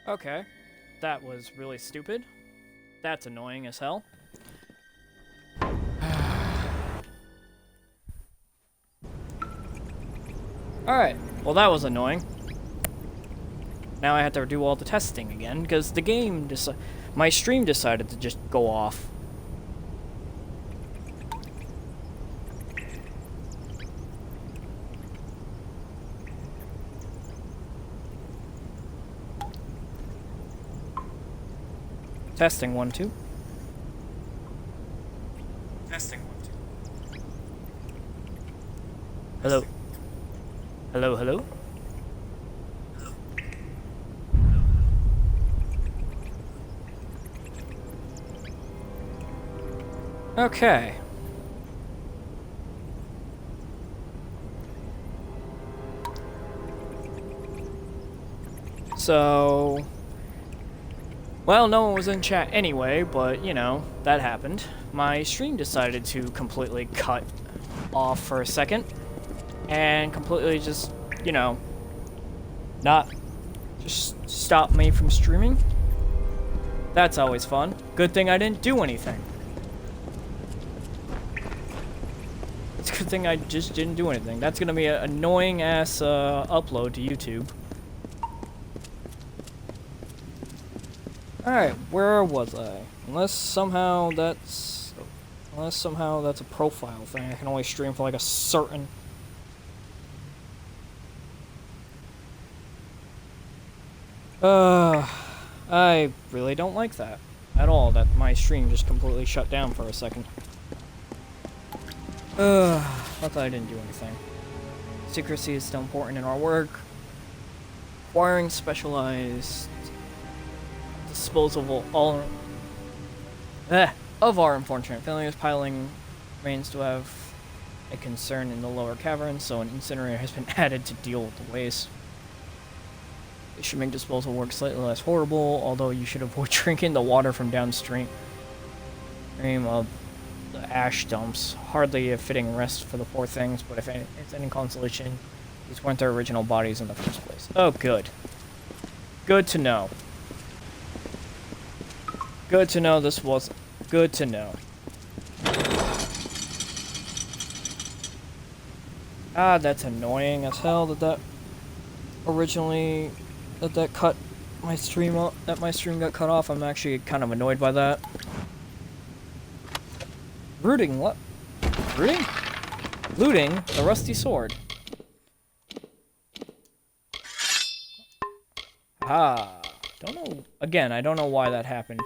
Okay. That was really stupid. That's annoying as hell. Alright, well that was annoying. Now I have to do all the testing again, because the game my stream decided to just go off. Testing 1 2. Testing 1 2. Hello. Hello, hello. Okay. So, well, no one was in chat anyway, but, you know, that happened. My stream decided to completely cut off for a second, and completely just, you know, not just stop me from streaming. That's always fun. Good thing I didn't do anything. It's a good thing I just didn't do anything. That's gonna be an annoying ass upload to YouTube. Alright, where was I? Unless somehow that's a profile thing, I can only stream for like a certain... I really don't like that at all, that my stream just completely shut down for a second. Not that I didn't do anything. Secrecy is still important in our work. Acquiring specialized disposable of our unfortunate failures. Piling remains to have a concern in the lower cavern, so an incinerator has been added to deal with the waste. It should make disposal work slightly less horrible, although you should avoid drinking the water from downstream of the ash dumps. Hardly a fitting rest for the poor things, but if it's any consolation, these weren't their original bodies in the first place. Oh, good. Good to know. Good to know this was... Good to know. Ah, that's annoying as hell that originally... that cut my stream up, that my stream got cut off. I'm actually kind of annoyed by that. Rooting what? Rooting? Looting the rusty sword. Ah, don't know. Again, I don't know why that happened.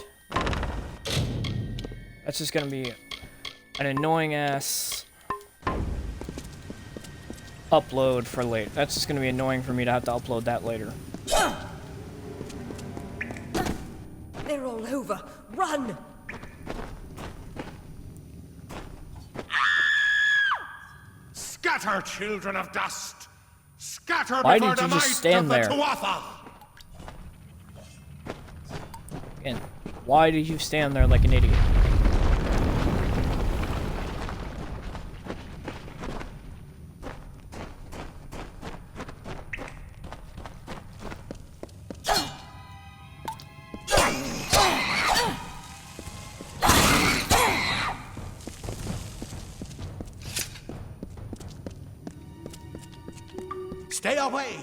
That's just gonna be an annoying ass upload for late. That's just gonna be annoying for me to have to upload that later. They're all over. Run! Scatter, children of dust! Scatter Why before did you the just might stand of the there? Tuatha! And why did you stand there like an idiot? Stay away!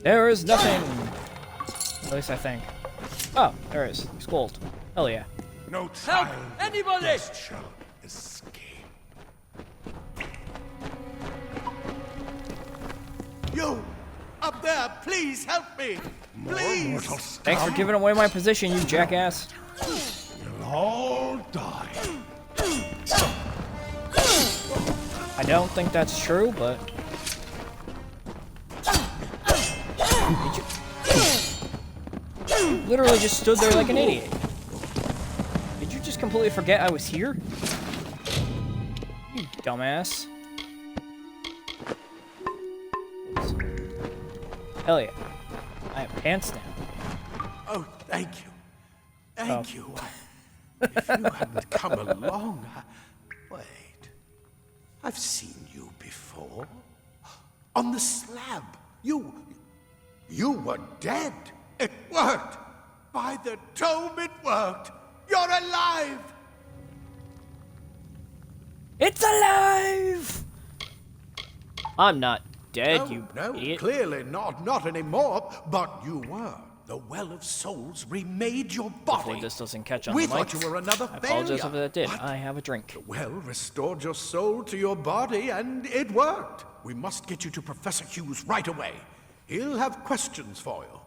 There is nothing! At least I think. Oh, there is. He's gold. Hell yeah. No child Anybody! shall escape. You! Up there, please help me! Please! Thanks for giving away my position, you jackass. You'll all die. I don't think that's true, but... You literally just stood there like an idiot. Did you just completely forget I was here? You dumbass. Oops. Hell yeah. I have pants now. Oh, thank you. Thank you. If you hadn't come along, wait. I've seen you before. On the slab. You were dead. It worked. By the dome, it worked. You're alive. It's alive! I'm not dead, you No, idiot. clearly not anymore. But you were. The Well of Souls remade your body. Hopefully this doesn't catch on We the mic. thought you were another I failure. apologize if that did. But I have a drink. the well restored your soul to your body, and it worked. We must get you to Professor Hughes right away. He'll have questions for you.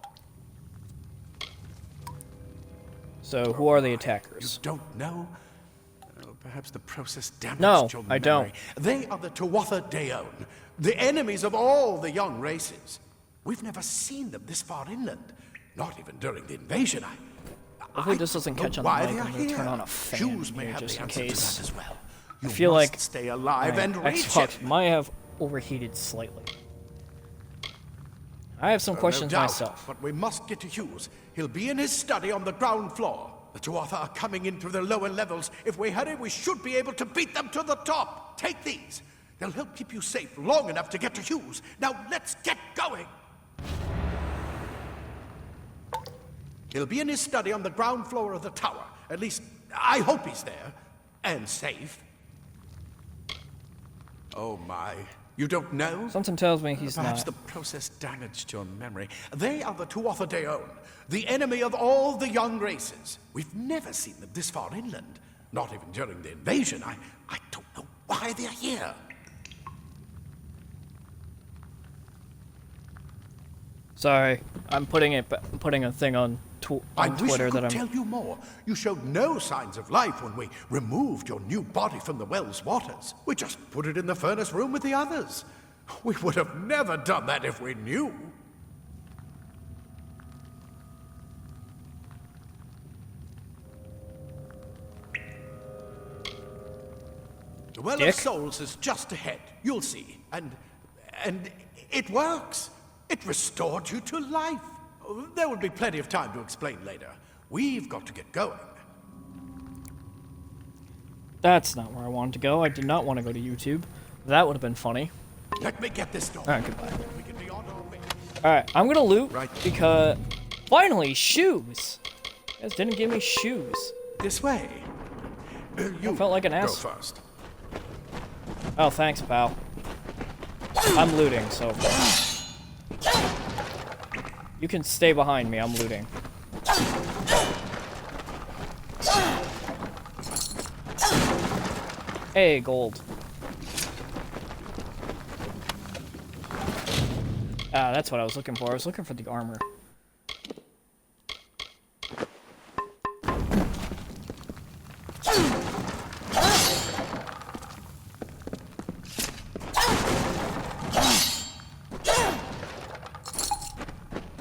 So, who are the You attackers? don't know? Oh, perhaps the process damaged No, your I memory. don't. They are the Tuatha Deon, the enemies of all the young races. We've never seen them this far inland, not even during the invasion. Hopefully this doesn't don't catch know on why the mic. they are I'm going to turn here. on a fan Hughes may here have just the in answer to case. that as well. I You feel must like stay alive my and reach Xbox him. might have overheated slightly. I have some questions no doubt, myself. But we must get to Hughes. He'll be in his study on the ground floor. The Tuatha are coming in through the lower levels. If we hurry, we should be able to beat them to the top. Take these. They'll help keep you safe long enough to get to Hughes. Now let's get going. He'll be in his study on the ground floor of the tower. At least, I hope he's there. And safe. Oh my. You don't know? Something tells me he's Perhaps not. the process damaged your memory. They are the Tuatha Deon, the enemy of all the young races. We've never seen them this far inland. Not even during the invasion. I don't know why they're here. Sorry, I'm putting a thing on, I on wish Twitter I that could I'm. tell you more. You showed no signs of life when we removed your new body from the well's waters. We just put it in the furnace room with the others. We would have never done that if we knew. The Well Dick? of Souls is just ahead. You'll see. And it works. It restored you to life. There will be plenty of time to explain later. We've got to get going. That's not where I wanted to go. I did not want to go to YouTube. That would have been funny. Let me get this done. Alright, goodbye. We can be on our way. Alright, I'm gonna loot Right. because finally shoes. You guys didn't give me shoes. This way. You felt like an go ass. first. Oh, thanks, pal. I'm looting, so you can stay behind me. I'm looting. Hey, gold. Ah, that's what I was looking for. I was looking for the armor.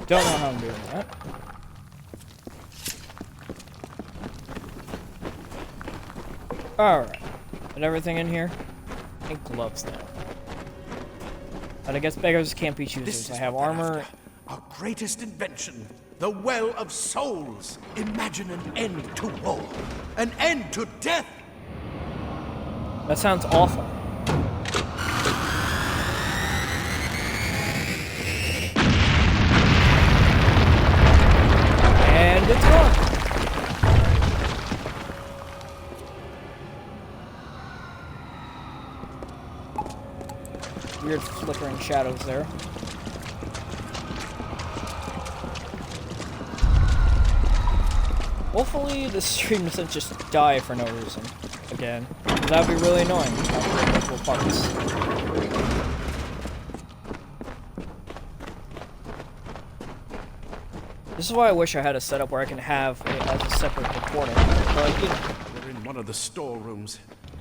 Don't know how I'm doing that. Alright. Got everything in here? I think gloves now. But I guess beggars can't be This choosers. is I have what we're armor. after. Our greatest invention. The Well of Souls. Imagine an end to war. An end to death. That sounds awful. And it's gone. Weird flickering shadows there. Hopefully this stream doesn't just die for no reason. Again. That would be really annoying. Multiple parts. This is why I wish I had a setup where I can have it as a separate recording. But, you know, We're in one of the storerooms.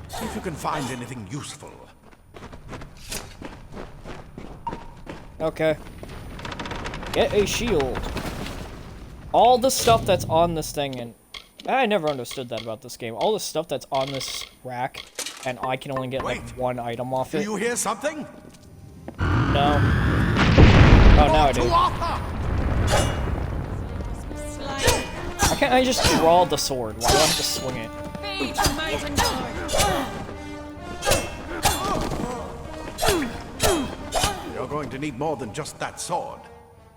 See if you can find anything useful. okay. Get a shield. All the stuff that's on this thing, and I never understood that about this game. All the stuff that's on this rack, and I can only get like Wait. one item off Do it. you hear something? No. Oh, now I do. Tuatha! I can't I just draw the sword? Why do I have to swing it? Feed the mountain guard. You're going to need more than just that sword.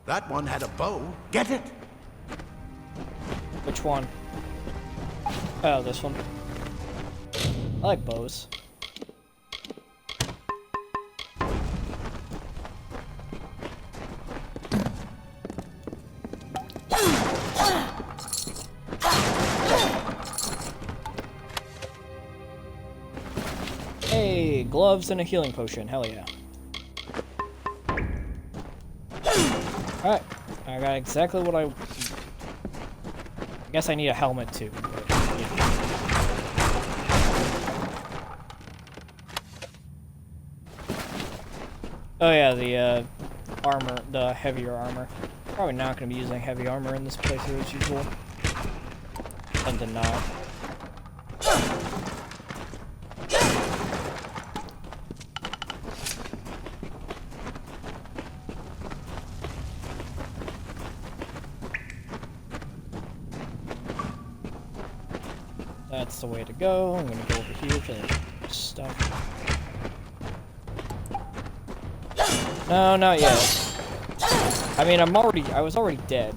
That one had a bow. Get it? Which one? Oh, this one. I like bows. Hey, gloves and a healing potion. Hell yeah. Alright, I got exactly what I guess I need a helmet too. But, yeah. Oh yeah, the armor, the heavier armor. Probably not going to be using heavy armor in this playthrough as usual. Tend to not. That's the way to go. I'm gonna go over here for the stuff. No, not yet. I mean, I was already dead.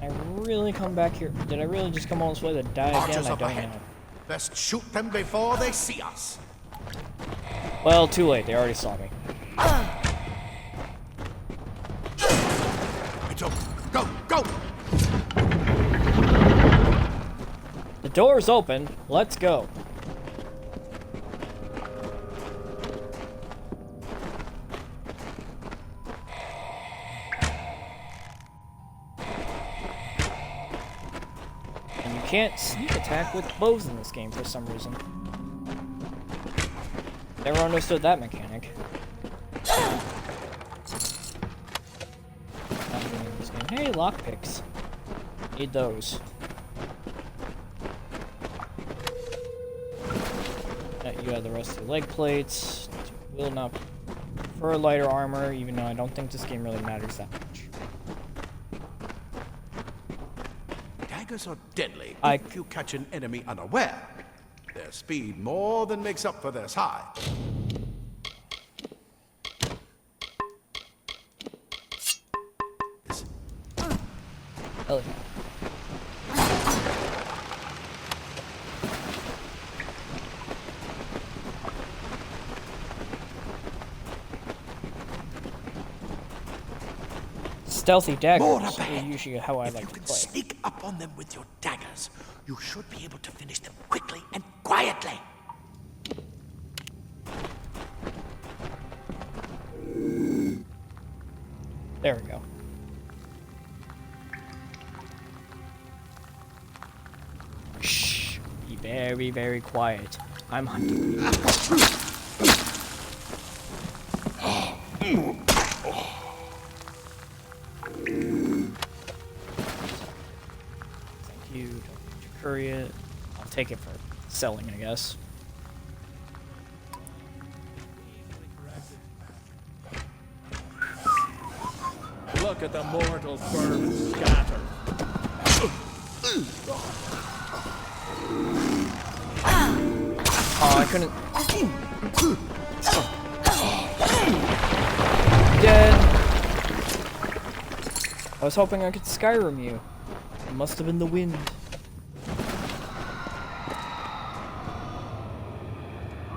I really come back here? Did I really just come all this way to die again? Archers I up don't ahead. know. Best shoot them before they see us. Well, too late. They already saw me. It's open. Go, go! The door's open. Let's go. And you can't sneak attack with bows in this game for some reason. Never understood that mechanic. Hey, lockpicks. Need those. You have the rest of the leg plates. Will not prefer lighter armor, even though I don't think this game really matters that much. Daggers are deadly I- if you catch an enemy unaware. Their speed more than makes up for their size. Hell yeah. Stealthy More daggers up ahead. are usually how I If like you to can play. sneak up on them with your daggers, you should be able to finish them quickly and quietly. There we go. Shh. Be very, very quiet. I'm hunting. Thank you. Don't need to curry it. I'll take it for selling, I guess. Look at the mortal vermin scatter. Oh, I couldn't. Dead. I was hoping I could Skyrim you. It must have been the wind.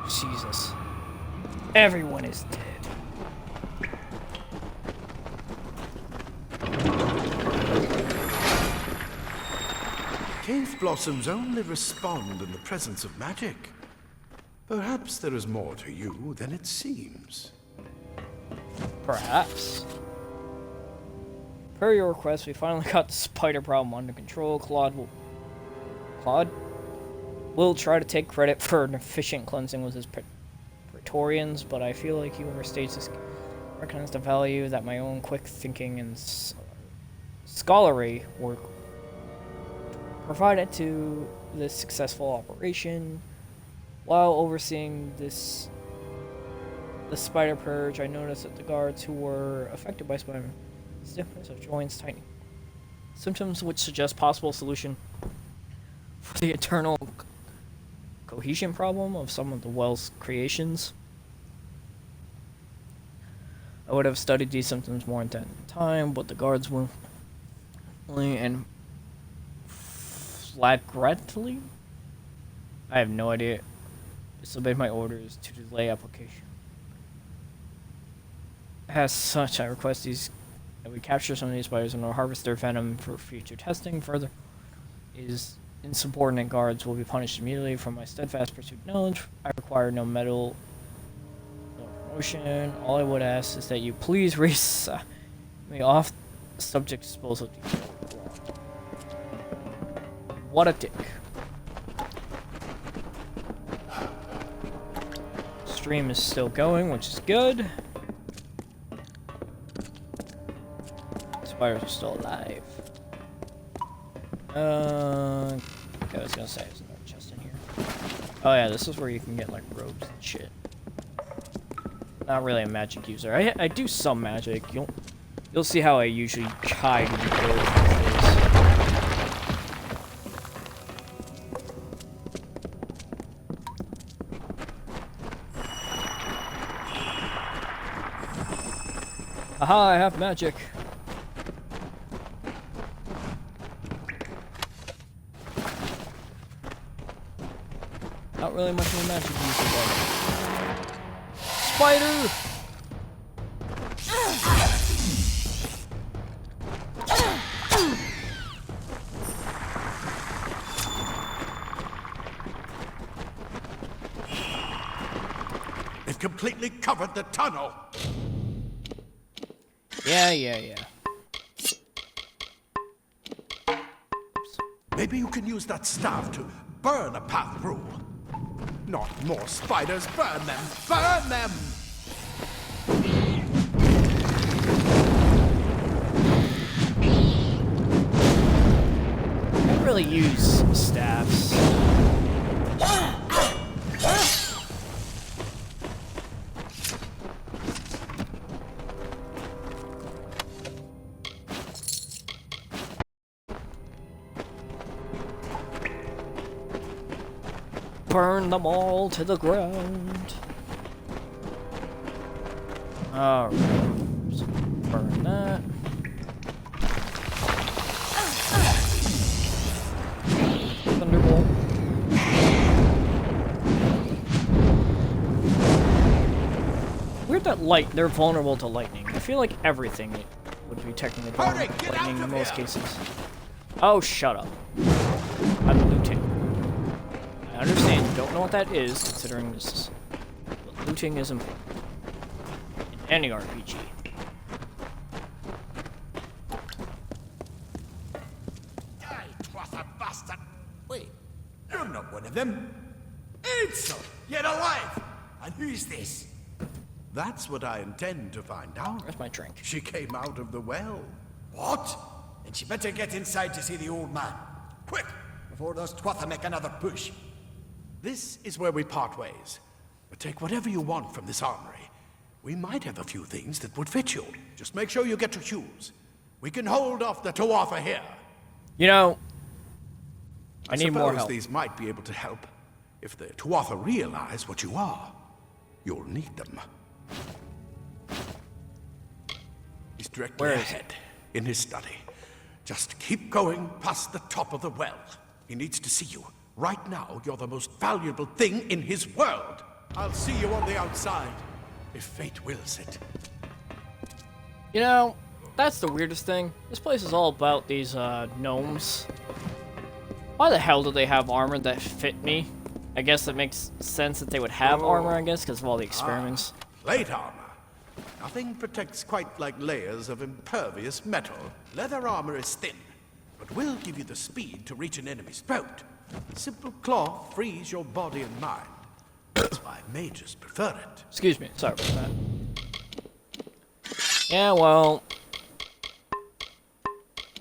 Jesus. Everyone is dead. Cave blossoms only respond in the presence of magic. Perhaps there is more to you than it seems. Perhaps. Per your request, we finally got the spider problem under control. Claude will try to take credit for an efficient cleansing with his Praetorians, but I feel like he overstates his recognize the value that my own quick thinking and scholarly work provided to this successful operation. While overseeing the spider purge, I noticed that the guards who were affected by spider stiffness of joints, tightening symptoms which suggest possible solution for the internal cohesion problem of some of the well's creations. I would have studied these symptoms more in time, but the guards willingly and flagrantly, I have no idea, disobeyed my orders to delay application. As such, I request that we capture some of these spiders and will harvest their venom for future testing. Further, is insubordinate guards will be punished immediately. For my steadfast pursuit of knowledge, I require no medal, no promotion. All I would ask is that you please raise me off subject disposal detail. What a dick. Stream is still going, which is good. Spiders are still alive. Okay, I was gonna say there's another chest in here. Oh yeah, this is where you can get like robes and shit. Not really a magic user. I do some magic. You'll see how I usually hide and build things. Aha, I have magic. Not really much of a magic user, though. Spider! They've completely covered the tunnel. Yeah. Maybe you can use that staff to burn a path through. Not more spiders. Burn them! Burn them! I don't really use staffs. Burn them all to the ground. Alright. So burn that. Thunderbolt. Weird that they're vulnerable to lightning. I feel like everything would be technically vulnerable to lightning in most cases. Oh, shut up. I'm looting. I understand you don't know what that is, considering this, but looting is important in any RPG. Die, Twatha bastard! Wait, you're not one of them. Ansel, yet alive! And who's this? That's what I intend to find out. Where's my drink? She came out of the well. What? Then she better get inside to see the old man. Quick, before those Twatha make another push. This is where we part ways. But take whatever you want from this armory. We might have a few things that would fit you. Just make sure you get your shoes. We can hold off the Tuatha here. You know, I need more help. These might be able to help. If the Tuatha realize what you are, you'll need them. He's directly ahead, in his study. Just keep going past the top of the well. He needs to see you. Right now, you're the most valuable thing in his world. I'll see you on the outside, if fate wills it. You know, that's the weirdest thing. This place is all about these gnomes. Why the hell do they have armor that fit me? I guess it makes sense that they would have armor, I guess, because of all the experiments. Plate armor. Nothing protects quite like layers of impervious metal. Leather armor is thin, but will give you the speed to reach an enemy's throat. Simple cloth frees your body and mind. That's why mages prefer it. Excuse me, sorry about that. Yeah, well,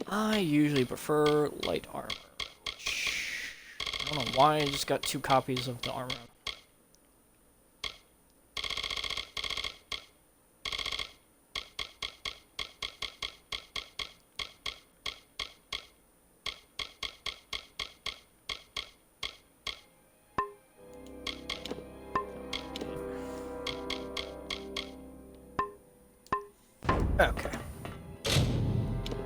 I usually prefer light armor. Which, I don't know why I just got 2 copies of the armor. Okay.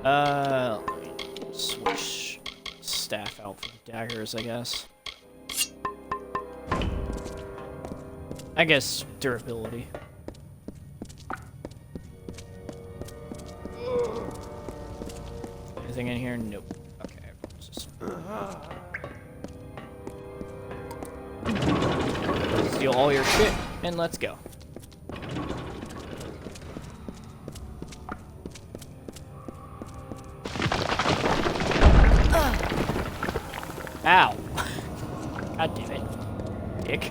Let me switch staff out for the daggers, I guess. I guess durability. Anything in here? Nope. Okay. Just steal all your shit and let's go. Ow. God damn it. Dick.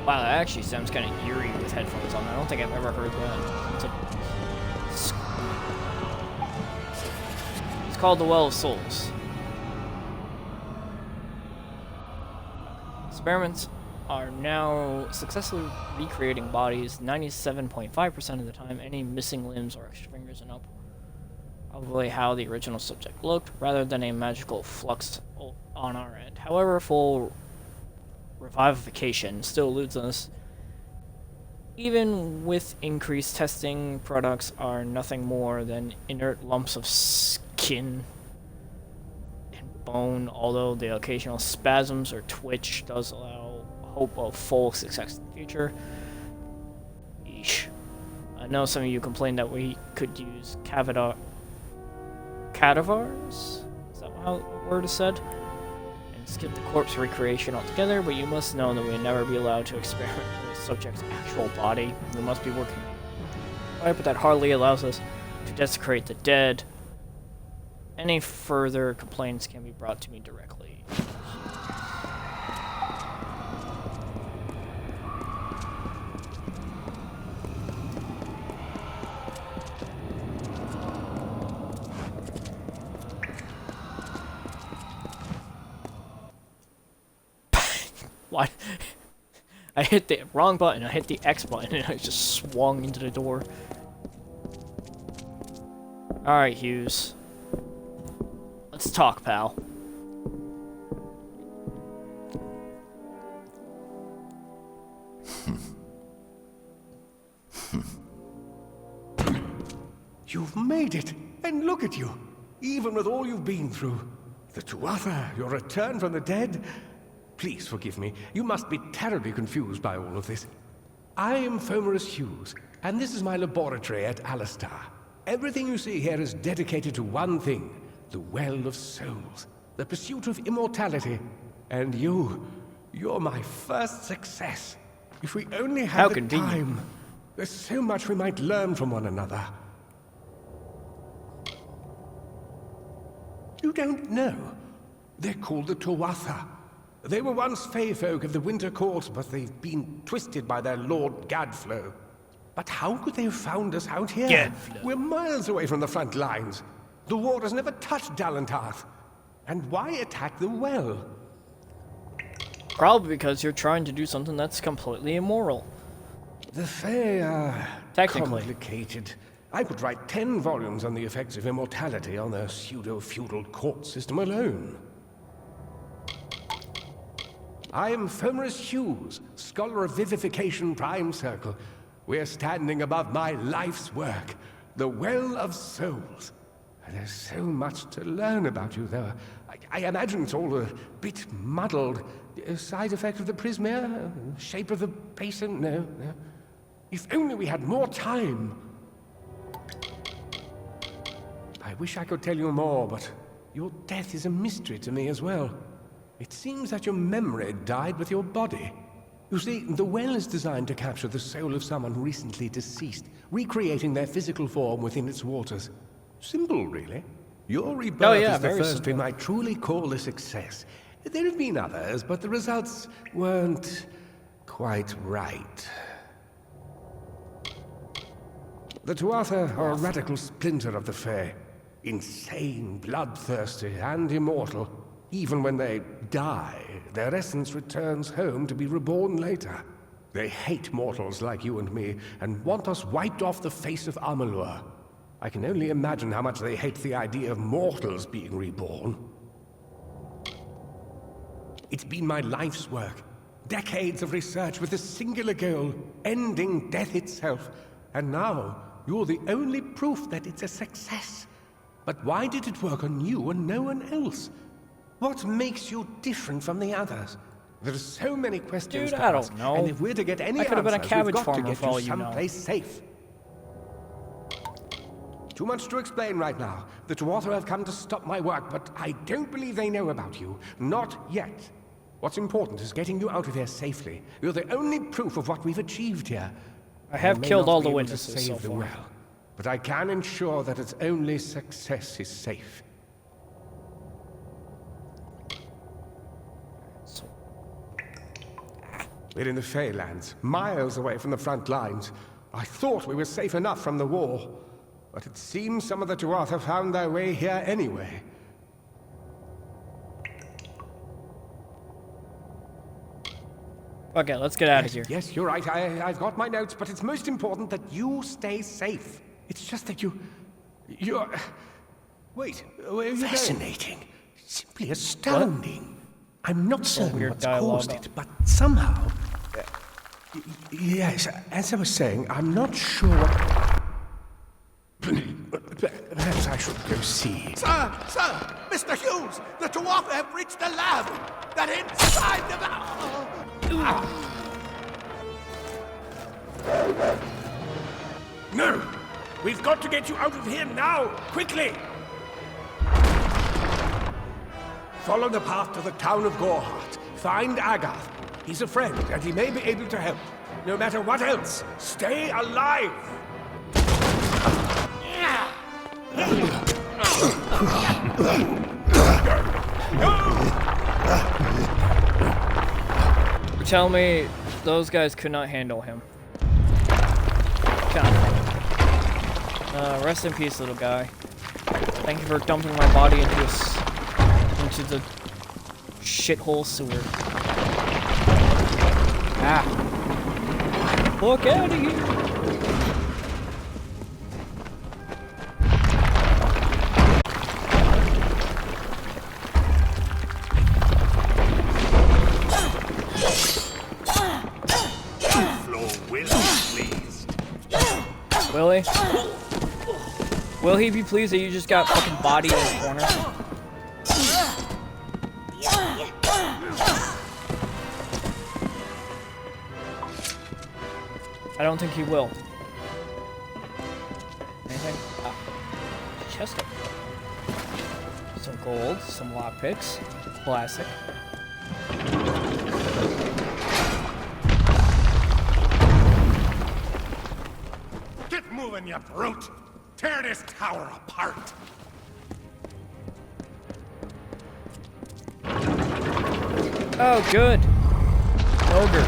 Wow, that actually sounds kind of eerie with headphones on. I don't think I've ever heard that. It's called the Well of Souls. Experiments are now successfully recreating bodies 97.5% of the time. Any missing limbs or extra fingers and up. Probably how the original subject looked, rather than a magical flux on our end. However, full revivification still eludes us. Even with increased testing, products are nothing more than inert lumps of skin and bone, although the occasional spasms or twitch does allow hope of full success in the future. Yeesh. I know some of you complained that we could use cadavers? Is that how the word is said? And skip the corpse recreation altogether, but you must know that we will never be allowed to experiment with the subject's actual body. We must be working right, but that hardly allows us to desecrate the dead. Any further complaints can be brought to me directly. What? I hit the wrong button, I hit the X button, and I just swung into the door. Alright, Hughes. Let's talk, pal. You've made it, and look at you. Even with all you've been through. The Tuatha, your return from the dead. Please forgive me. You must be terribly confused by all of this. I am Fomerus Hughes, and this is my laboratory at Alistar. Everything you see here is dedicated to one thing, the Well of Souls, the pursuit of immortality. And you're my first success. If we only How had the convenient. time, there's so much we might learn from one another. You don't know. They're called the Tuatha. They were once Fey folk of the Winter Court, but they've been twisted by their Lord Gadflow. But how could they have found us out here? Gadflow. We're miles away from the front lines. The war has never touched Dalentarth. And why attack the well? Probably because you're trying to do something that's completely immoral. The Fae are Technically. complicated. I could write 10 volumes on the effects of immortality on their pseudo-feudal court system alone. I am Fomerus Hughes, Scholar of Vivification Prime Circle. We're standing above my life's work, the Well of Souls. There's so much to learn about you, though. I imagine it's all a bit muddled. A side effect of the prismere? Shape of the basin? No. If only we had more time. I wish I could tell you more, but your death is a mystery to me as well. It seems that your memory died with your body. You see, the well is designed to capture the soul of someone recently deceased, recreating their physical form within its waters. Simple, really. Your rebirth is the very first simple. we might truly call a success. There have been others, but the results weren't quite right. The Tuatha are a radical splinter of the Fae. Insane, bloodthirsty, and immortal. Even when they die, their essence returns home to be reborn later. They hate mortals like you and me, and want us wiped off the face of Amalur. I can only imagine how much they hate the idea of mortals being reborn. It's been my life's work. Decades of research with a singular goal, ending death itself. And now, you're the only proof that it's a success. But why did it work on you and no one else? What makes you different from the others? There's so many questions Dude, to I don't ask, know. and if we're to get any I could have been a answers, cabbage we've got farmer to get for all you you know. someplace safe. Too much to explain right now. The Dwarf have come to stop my work, but I don't believe they know about you. Not yet. What's important is getting you out of here safely. You're the only proof of what we've achieved here. I have may killed not all be the able to witnesses save so the far. well, but I can ensure that its only success is safe. So, We're in the Feylands, miles away from the front lines. I thought we were safe enough from the war, but it seems some of the Dwarf have found their way here anyway. okay, let's get out of here. Yes, you're right. I've got my notes, but it's most important that you stay safe. It's just that you're... Wait, where are you Fascinating. Simply astounding. I'm not certain weird what's dialogue. caused it, but somehow... Yes, as I was saying, I'm not sure what... Perhaps I should go see. Sir, Mr. Hughes, the Dwarf have reached the lab. That inside the... No! We've got to get you out of here now! Quickly! Follow the path to the town of Gorhart. Find Agath. He's a friend, and he may be able to help. No matter what else, stay alive! Tell me those guys could not handle him. Kind of funny. Rest in peace, little guy. Thank you for dumping my body into the shithole sewer. Ah. Look out of here! Will he? Will he be pleased that you just got fucking bodied in the corner? I don't think he will. Anything? Ah. Chest opener. Some gold, some lockpicks. Classic. Get moving, you brute! Tear this tower apart! Oh, good. Ogre.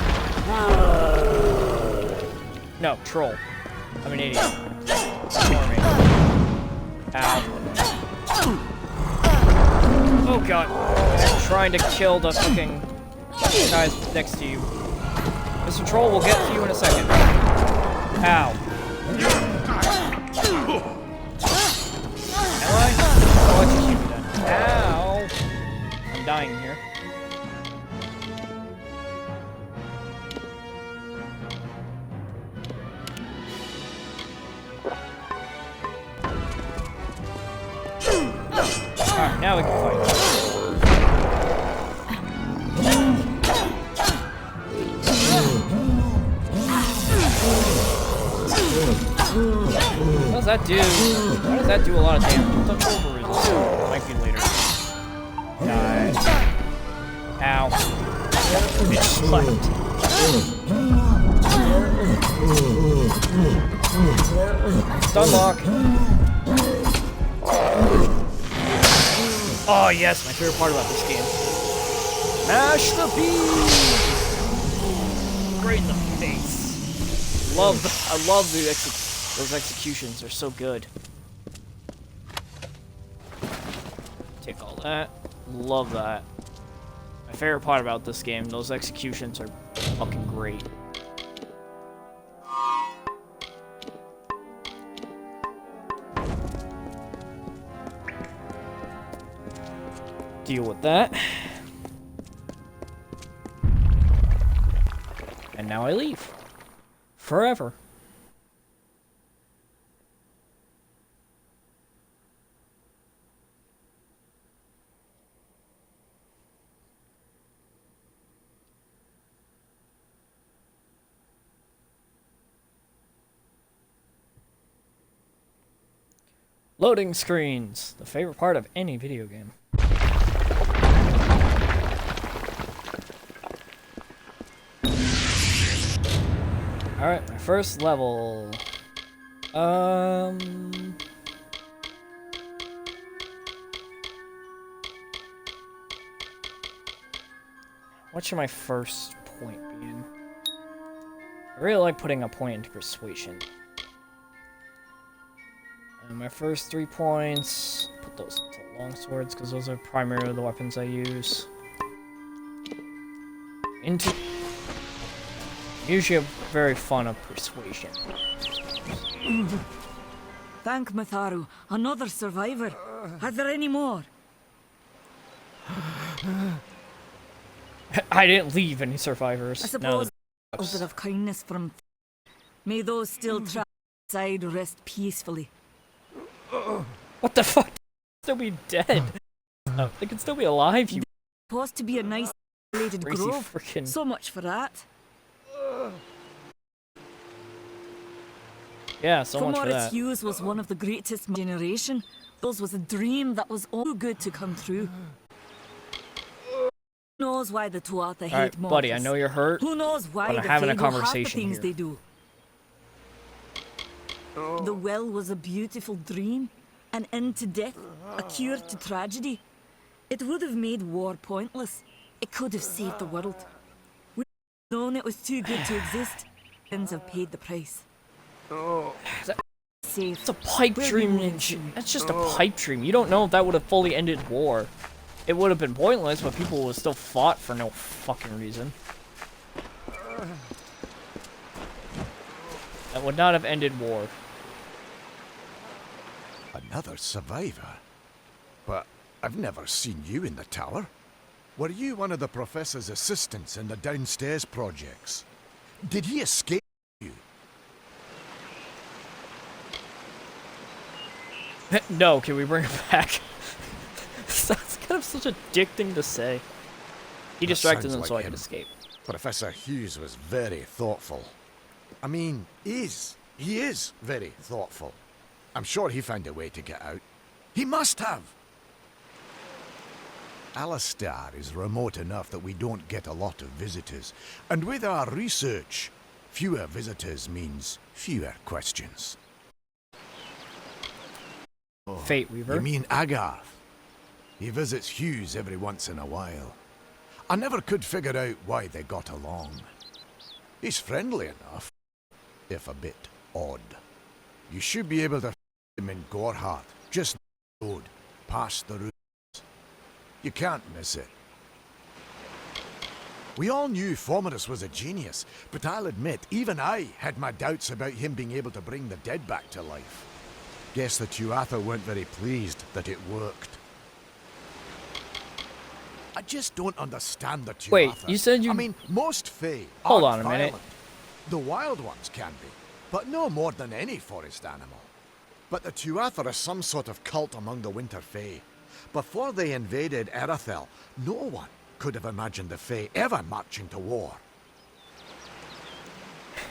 No, troll. I'm an idiot. Ignore me. Ow. Oh god. I'm trying to kill the fucking guys next to you. Mr. Troll will get to you in a second. Ow. Am I? Oh, it's you then. Ow. I'm dying here. Alright, now we can fight. What does that do? Why does that do a lot of damage? Touch over resist. Might be later. Die. Ow. Bitch slept. Stun lock. Oh yes, my favorite part about this game. Mash the beast! Right in the face. I love those executions. They're so good. Take all that. Love that. My favorite part about this game, those executions are fucking great. Deal with that. And now I leave. Forever. Loading screens, the favorite part of any video game. Alright, my first level. What should my first point be in? I really like putting a point into persuasion. My first 3 points, put those into long swords because those are primarily the weapons I use. Into usually very fun of persuasion. Thank Matharu. Another survivor. Are there any more? I didn't leave any survivors. I suppose a bit of kindness from. May those still trapped inside rest peacefully. What the fuck? Still be dead. Oh, they can still be alive. You Supposed to be a nice related crazy grove. freaking. So much for that. Yeah, so much for Morris that. Hughes was one of the greatest in my generation. Those was a dream that was all good to come true. Who knows why the Tuatha hate Alright, Morris? buddy, I know you're hurt. Who knows why but I'm the having a Fae do half the conversation things here. they do? The well was a beautiful dream, an end to death, a cure to tragedy. It would have made war pointless. It could have saved the world. We'd known it was too good to exist. Sins have paid the price. Safe. It's a pipe We'll be dream. moving soon. That's just a pipe dream. You don't know if that would have fully ended war. It would have been pointless, but people would still fought for no fucking reason. That would not have ended war. Another survivor? But I've never seen you in the tower. Were you one of the professor's assistants in the downstairs projects? Did he escape you? No, can we bring it back? That's kind of such a dick thing to say. He That distracted sounds them like so I him. could escape. Professor Hughes was very thoughtful. I mean, he is very thoughtful. I'm sure he found a way to get out. He must have! Alistar is remote enough that we don't get a lot of visitors. And with our research, fewer visitors means fewer questions. Fate Weaver. You mean Agarth? He visits Hughes every once in a while. I never could figure out why they got along. He's friendly enough, if a bit odd. You should be able to find him in Gorhart, just the road, past the ruins. You can't miss it. We all knew Fomerus was a genius, but I'll admit, even I had my doubts about him being able to bring the dead back to life. Guess the Tuatha weren't very pleased that it worked. I just don't understand the Tuatha. Wait, you said you- I mean, most Fae Hold aren't on a minute. violent. The wild ones can be, but no more than any forest animal. But the Tuatha are some sort of cult among the Winter Fae. Before they invaded Erethel, no one could have imagined the Fae ever marching to war.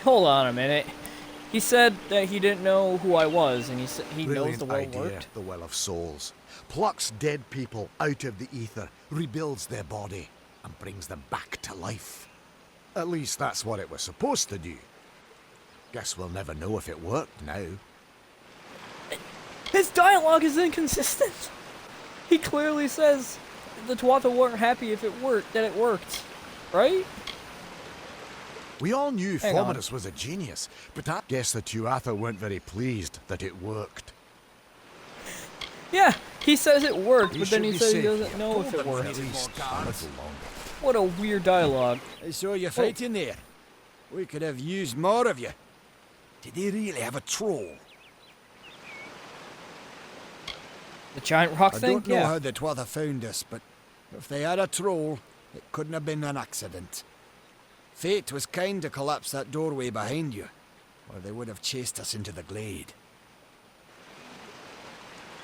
Hold on a minute. He said that he didn't know who I was, and he said he knows Brilliant the well idea, worked. the Well of Souls. Plucks dead people out of the ether, rebuilds their body, and brings them back to life. At least that's what it was supposed to do. Guess we'll never know if it worked now. His dialogue is inconsistent. He clearly says the Tuatha weren't happy if it worked, that it worked, right? We all knew Hang on. Fomerus was a genius, but I guess the Tuatha weren't very pleased that it worked. Yeah, he says it worked, You but then should he be says he safe doesn't here. know if it worked. At least a little longer. What a weird dialogue. I saw you fighting there. We could have used more of you. Did they really have a troll? The giant rock I thing? don't know Yeah. how the Tuatha found us, but if they had a troll, it couldn't have been an accident. Fate was kind to collapse that doorway behind you, or they would have chased us into the glade.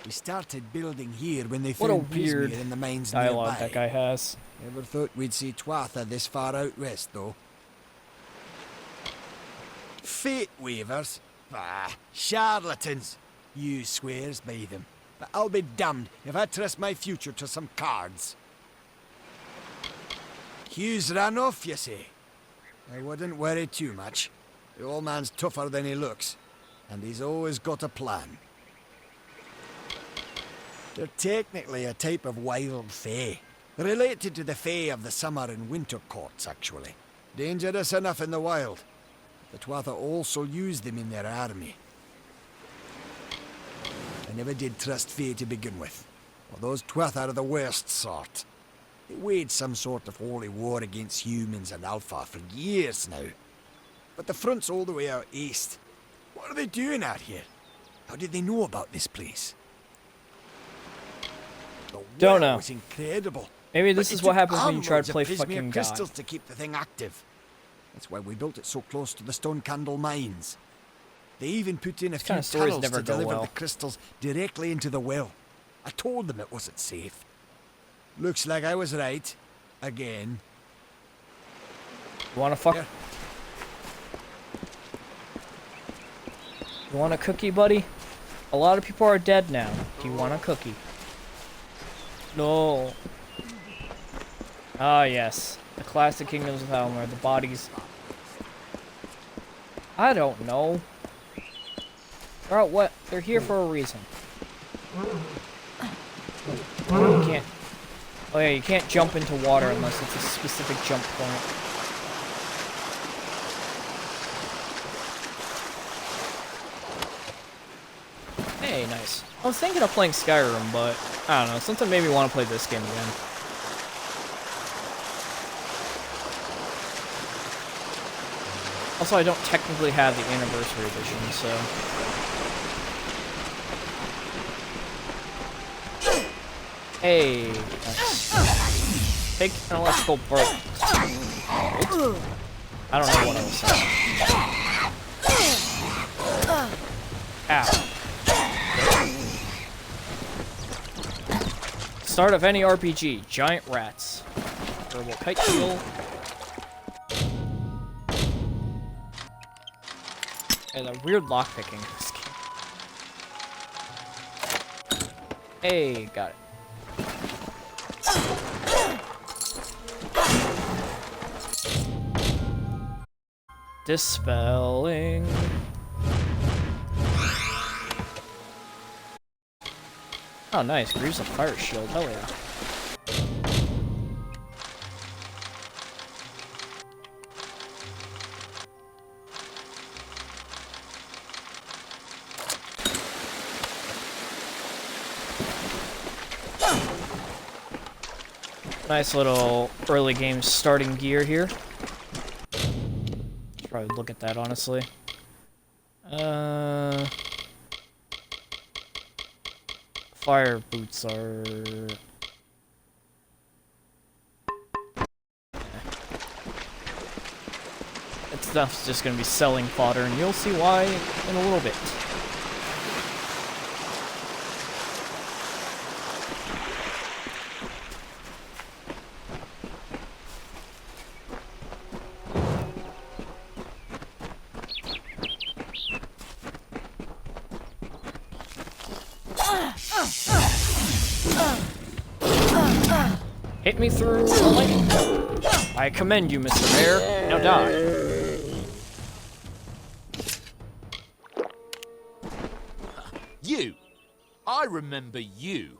We started building here when they What a found weird Prismeer in the mines dialogue nearby. that guy has. Never thought we'd see Tuatha this far out west, though. Fate weavers? Ah, charlatans. You swears by them. But I'll be damned if I trust my future to some cards. Hugh's ran off, you say? I wouldn't worry too much. The old man's tougher than he looks, and he's always got a plan. They're technically a type of wild fae. Related to the fae of the summer and winter courts, actually. Dangerous enough in the wild. The Tuatha also use them in their army. I never did trust fae to begin with. Well, those Tuatha are the worst sort. They waged some sort of holy war against humans and Alpha for years now. But the front's all the way out east. What are they doing out here? How did they know about this place? The Don't well know. was incredible. Maybe this But is it what took happens when you try to armloads play of Prismeer fucking crystals God. to keep the thing active. That's why we built it so close to the Stone Candle mines. They even put in a few kind of stories tunnels never to go deliver well. the crystals directly into the well. I told them it wasn't safe. Looks like I was right. Again. You wanna fuck? Yeah. You want a cookie, buddy? A lot of people are dead now. Do you want a cookie? No. Ah, yes. The classic Kingdoms of Amalur. The bodies. I don't know. Alright, what? They're here for a reason. You can't. Oh yeah, you can't jump into water unless it's a specific jump point. Hey, nice. I was thinking of playing Skyrim, but I don't know. Something made me want to play this game again. Also, I don't technically have the Anniversary Edition, so... Hey, nice. Take an electrical burst. I don't know what I was saying. Ow. Start of any RPG, giant rats. Durable kite shield. And a weird lockpicking in this game. Hey, got it. Dispelling. Oh, nice. Grieves a fire shield. Hell yeah. Nice little early game starting gear here. Should probably look at that, honestly. Fire boots are... That stuff's just gonna be selling fodder, and you'll see why in a little bit. Hit me through the lightning. I commend you, Mr. Bear. Now die. You! I remember you.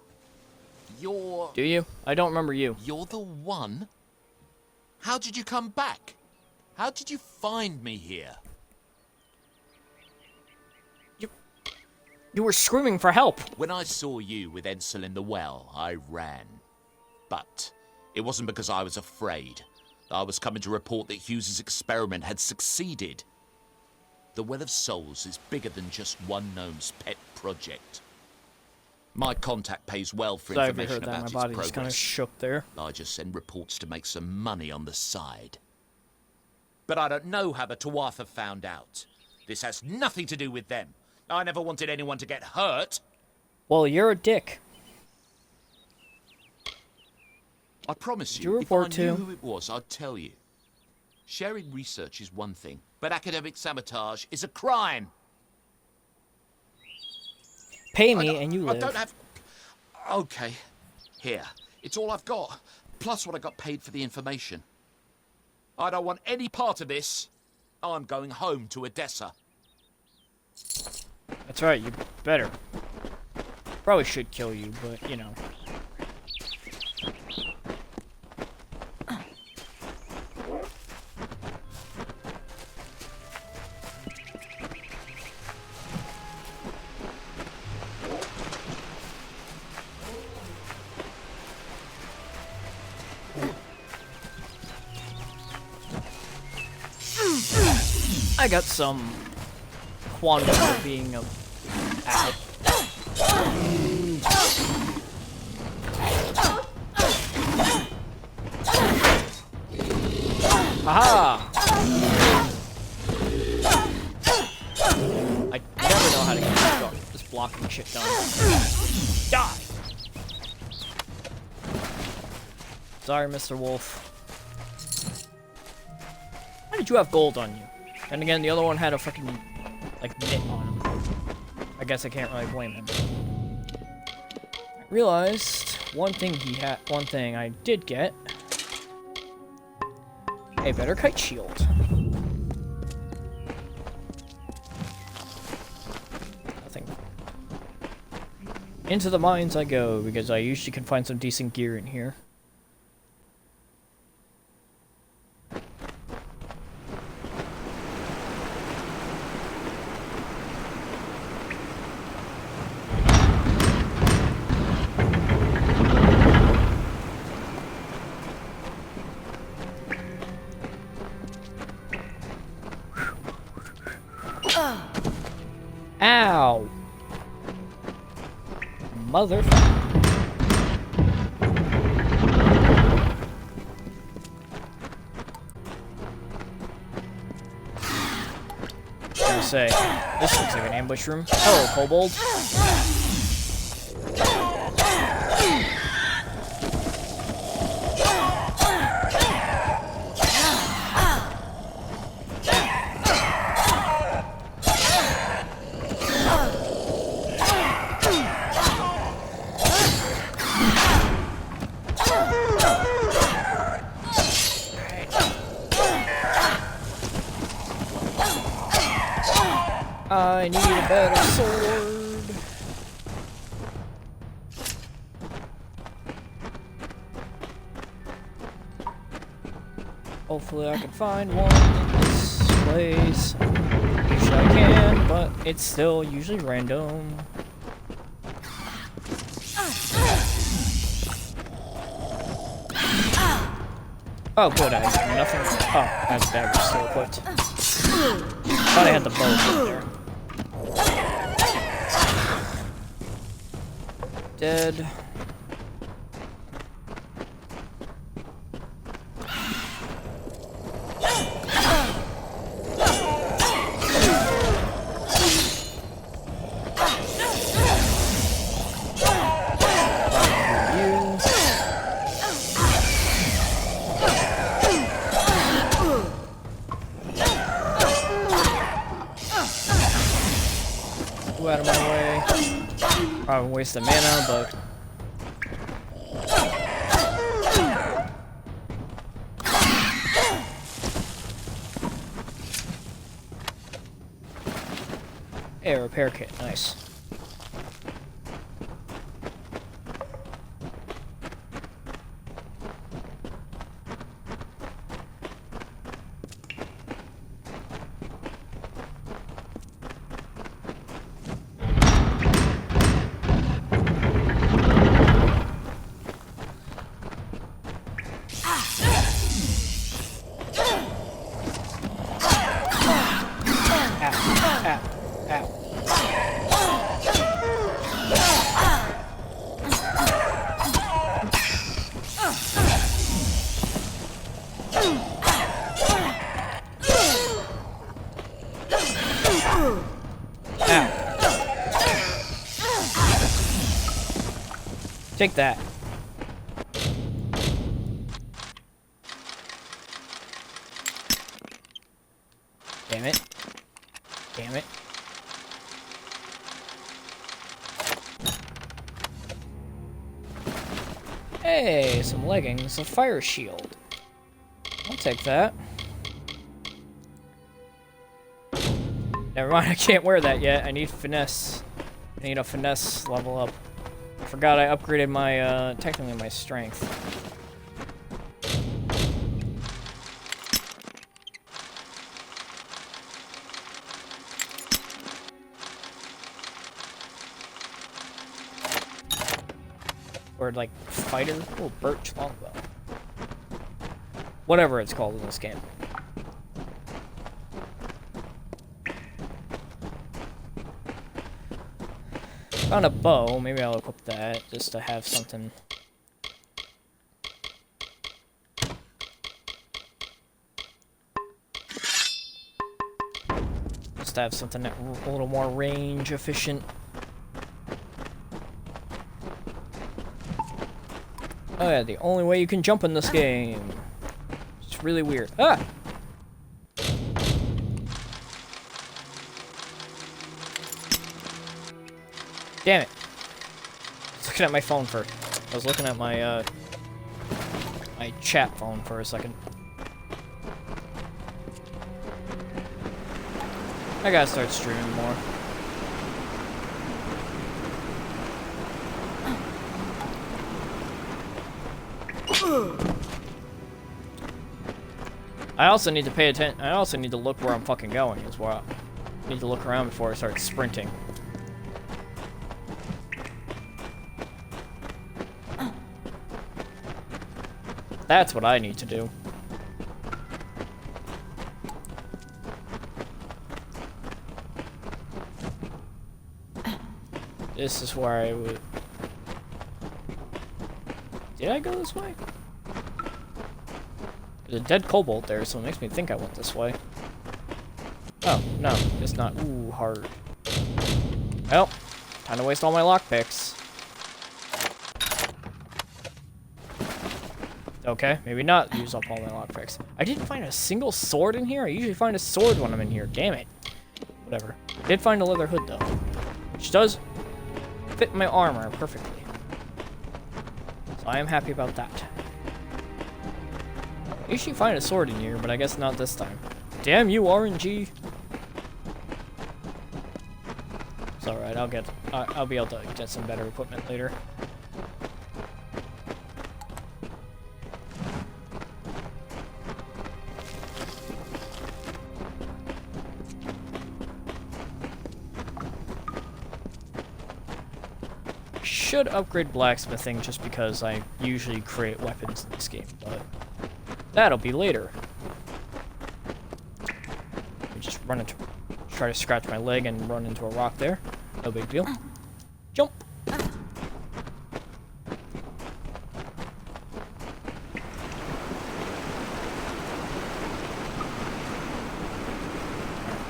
You're... Do you? I don't remember you. You're the one? How did you come back? How did you find me here? You were screaming for help. When I saw you with Ensel in the well, I ran. But it wasn't because I was afraid. I was coming to report that Hughes's experiment had succeeded. The Well of Souls is bigger than just one gnome's pet project. My contact pays well for Sorry if you information heard that. about My its body progress. just kind of shook there. I just send reports to make some money on the side. But I don't know how the Tuatha found out. This has nothing to do with them. I never wanted anyone to get hurt. Well, you're a dick. I promise Did you you, if I report knew to? who it was, I'd tell you. Sharing research is one thing, but academic sabotage is a crime. Pay me and you I live. don't have... Okay. Here. It's all I've got. Plus what I got paid for the information. I don't want any part of this. I'm going home to Odessa. That's right, you better. Probably should kill you, but, you know. I got some quantum of being a addict. Aha! I never know how to get this blocking shit done. Die! Sorry, Mr. Wolf. How did you have gold on you? And again, the other one had a fucking, like, knit on him. I guess I can't really blame him. I realized one thing I did get. A better kite shield. Nothing. Into the mines I go, because I usually can find some decent gear in here. Ow! Motherfucker. I was gonna say, this looks like an ambush room. Hello, kobold. I need a better sword. Hopefully I can find one in this place. Usually I can, but it's still usually random. Oh good, I have nothing. Oh, that dagger's still equipped. Thought I had the bow up there. Dead. Out of my way. Probably waste of mana, but hey, repair kit, nice. Ow. Take that. Damn it. Damn it. Hey, some leggings, a fire shield. I'll take that. Never mind, I can't wear that yet. I need finesse. I need a finesse level up. I forgot I upgraded my, technically my strength. Or like fighter? Oh, birch longbow. Whatever it's called in this game. Found a bow. Maybe I'll equip that just to have something. Just to have something that a little more range efficient. Oh yeah, the only way you can jump in this game. It's really weird. Ah! Damn it. I was looking at my phone first. I was looking at my, my chat phone for a second. I gotta start streaming more. I also need to pay attention. I also need to look where I'm fucking going as well. I need to look around before I start sprinting. That's what I need to do. This is where I would... Did I go this way? There's a dead kobold there, so it makes me think I went this way. Oh, no, it's not. Ooh, hard. Well, time to waste all my lockpicks. Okay, maybe not use up all my lockpicks. I didn't find a single sword in here. I usually find a sword when I'm in here. Damn it. Whatever. I did find a leather hood, though, which does fit my armor perfectly. So I am happy about that. I usually find a sword in here, but I guess not this time. Damn you, RNG. It's alright, I'll be able to get some better equipment later. Should upgrade blacksmithing just because I usually create weapons in this game, but that'll be later. Let me just try to scratch my leg and run into a rock there. No big deal. Jump!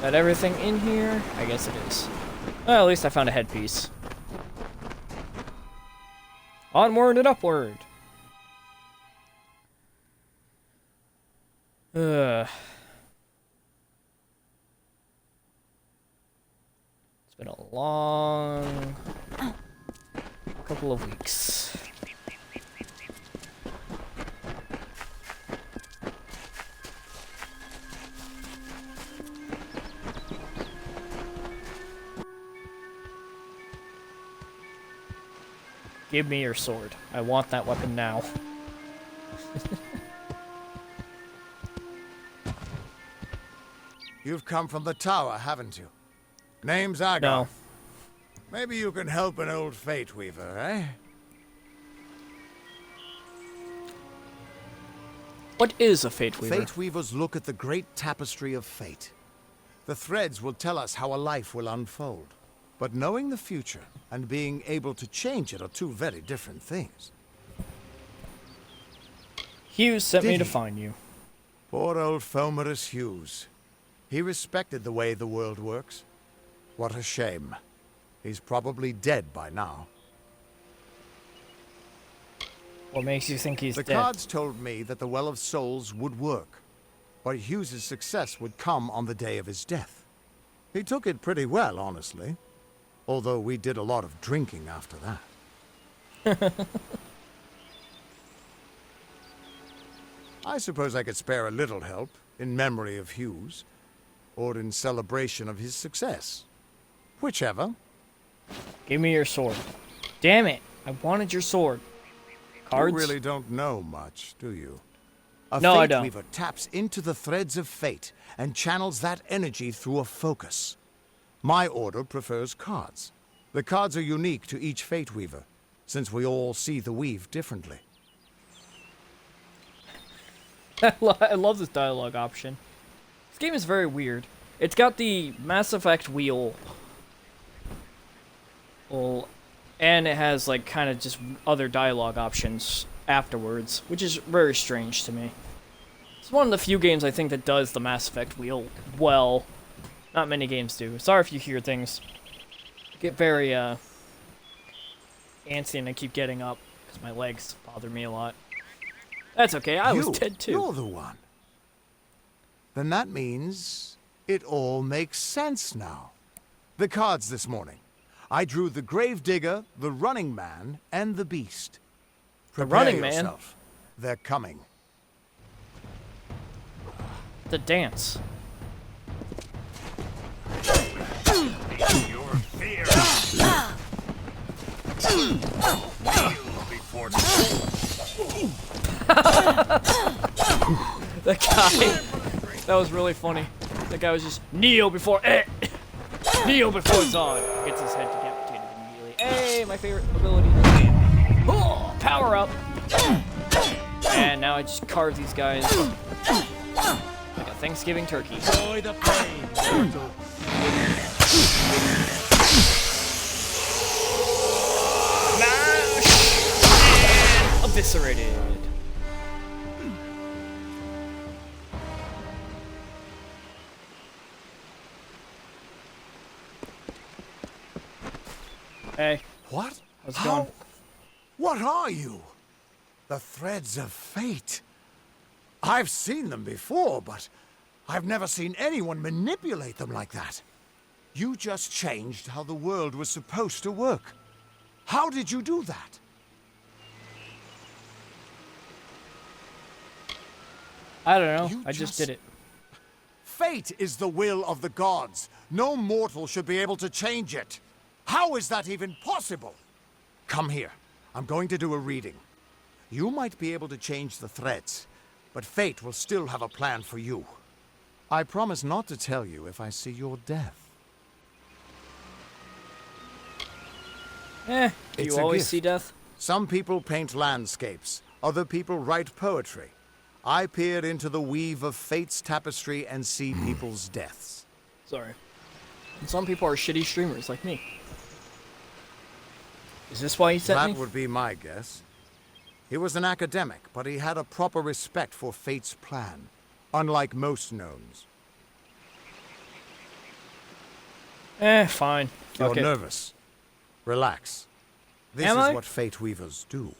Got everything in here? I guess it is. Well, at least I found a headpiece. Onward and upward! It's been a long couple of weeks. Give me your sword. I want that weapon now. You've come from the tower, haven't you? Name's Agar. No. Maybe you can help an old fate weaver, eh? What is a fate weaver? Fate weavers look at the great tapestry of fate. The threads will tell us how a life will unfold. But knowing the future and being able to change it are two very different things. Hughes sent me Did to he? find you. Poor old Fomerus Hughes. He respected the way the world works. What a shame. He's probably dead by now. What makes you think he's The dead? cards told me that the Well of Souls would work, but Hughes's success would come on the day of his death. He took it pretty well, honestly. Although we did a lot of drinking after that. I suppose I could spare a little help in memory of Hughes, or in celebration of his success. Whichever. Give me your sword. Damn it! I wanted your sword. Cards? You really don't know much, do you? A No, I Fate don't. Weaver taps into the threads of fate and channels that energy through a focus. My order prefers cards. The cards are unique to each Fate Weaver, since we all see the weave differently. I love this dialogue option. This game is very weird. It's got the Mass Effect wheel. Well, and it has, like, kind of just other dialogue options afterwards, which is very strange to me. It's one of the few games I think that does the Mass Effect wheel well. Not many games do. Sorry if you hear things get very, antsy and I keep getting up, because my legs bother me a lot. That's okay, I was dead too. You're the one. Then that means it all makes sense now. The cards this morning. I drew the Gravedigger, the Running Man, and the Beast. Prepare Running Man? yourself. They're coming. The dance. Your fear. Before That guy. That was really funny. That guy was just Neo before Neo before Zod. Gets his head decapitated immediately. Hey, my favorite ability. Oh, power up. And now I just carve these guys like a Thanksgiving turkey. Enjoy the pain, mortal. Smash and eviscerated. Hey, What? how's it going? What are you? The threads of fate. I've seen them before, but I've never seen anyone manipulate them like that. You just changed how the world was supposed to work. How did you do that? I don't know. You I just just- did it. Fate is the will of the gods. No mortal should be able to change it. How is that even possible? Come here. I'm going to do a reading. You might be able to change the threads, but fate will still have a plan for you. I promise not to tell you if I see your death. Do It's you a always gift. see death? Some people paint landscapes. Other people write poetry. I peer into the weave of fate's tapestry and see people's deaths. Sorry. And some people are shitty streamers like me. Is this why he sent That me? would be my guess. He was an academic, but he had a proper respect for fate's plan, unlike most gnomes. Fine. You're Fuck it. nervous. Relax. This Am is I? what fate weavers do.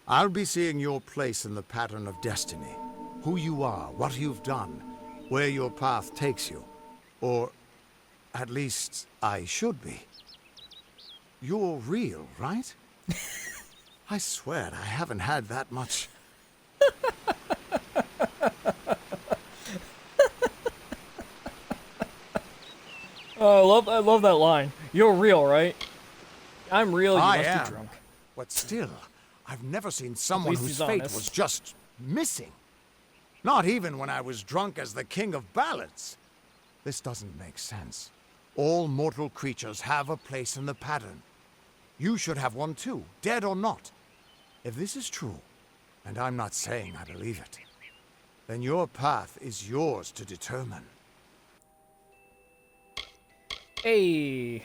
I'll be seeing your place in the pattern of destiny. Who you are, what you've done, where your path takes you. Or, at least, I should be. You're real, right? I swear I haven't had that much. I love that line. You're real, right? I'm real, you I must am. be drunk. But still, I've never seen someone least whose he's fate honest. was just missing. Not even when I was drunk as the king of ballads. This doesn't make sense. All mortal creatures have a place in the pattern. You should have one too, dead or not. If this is true, and I'm not saying I believe it, then your path is yours to determine. Hey.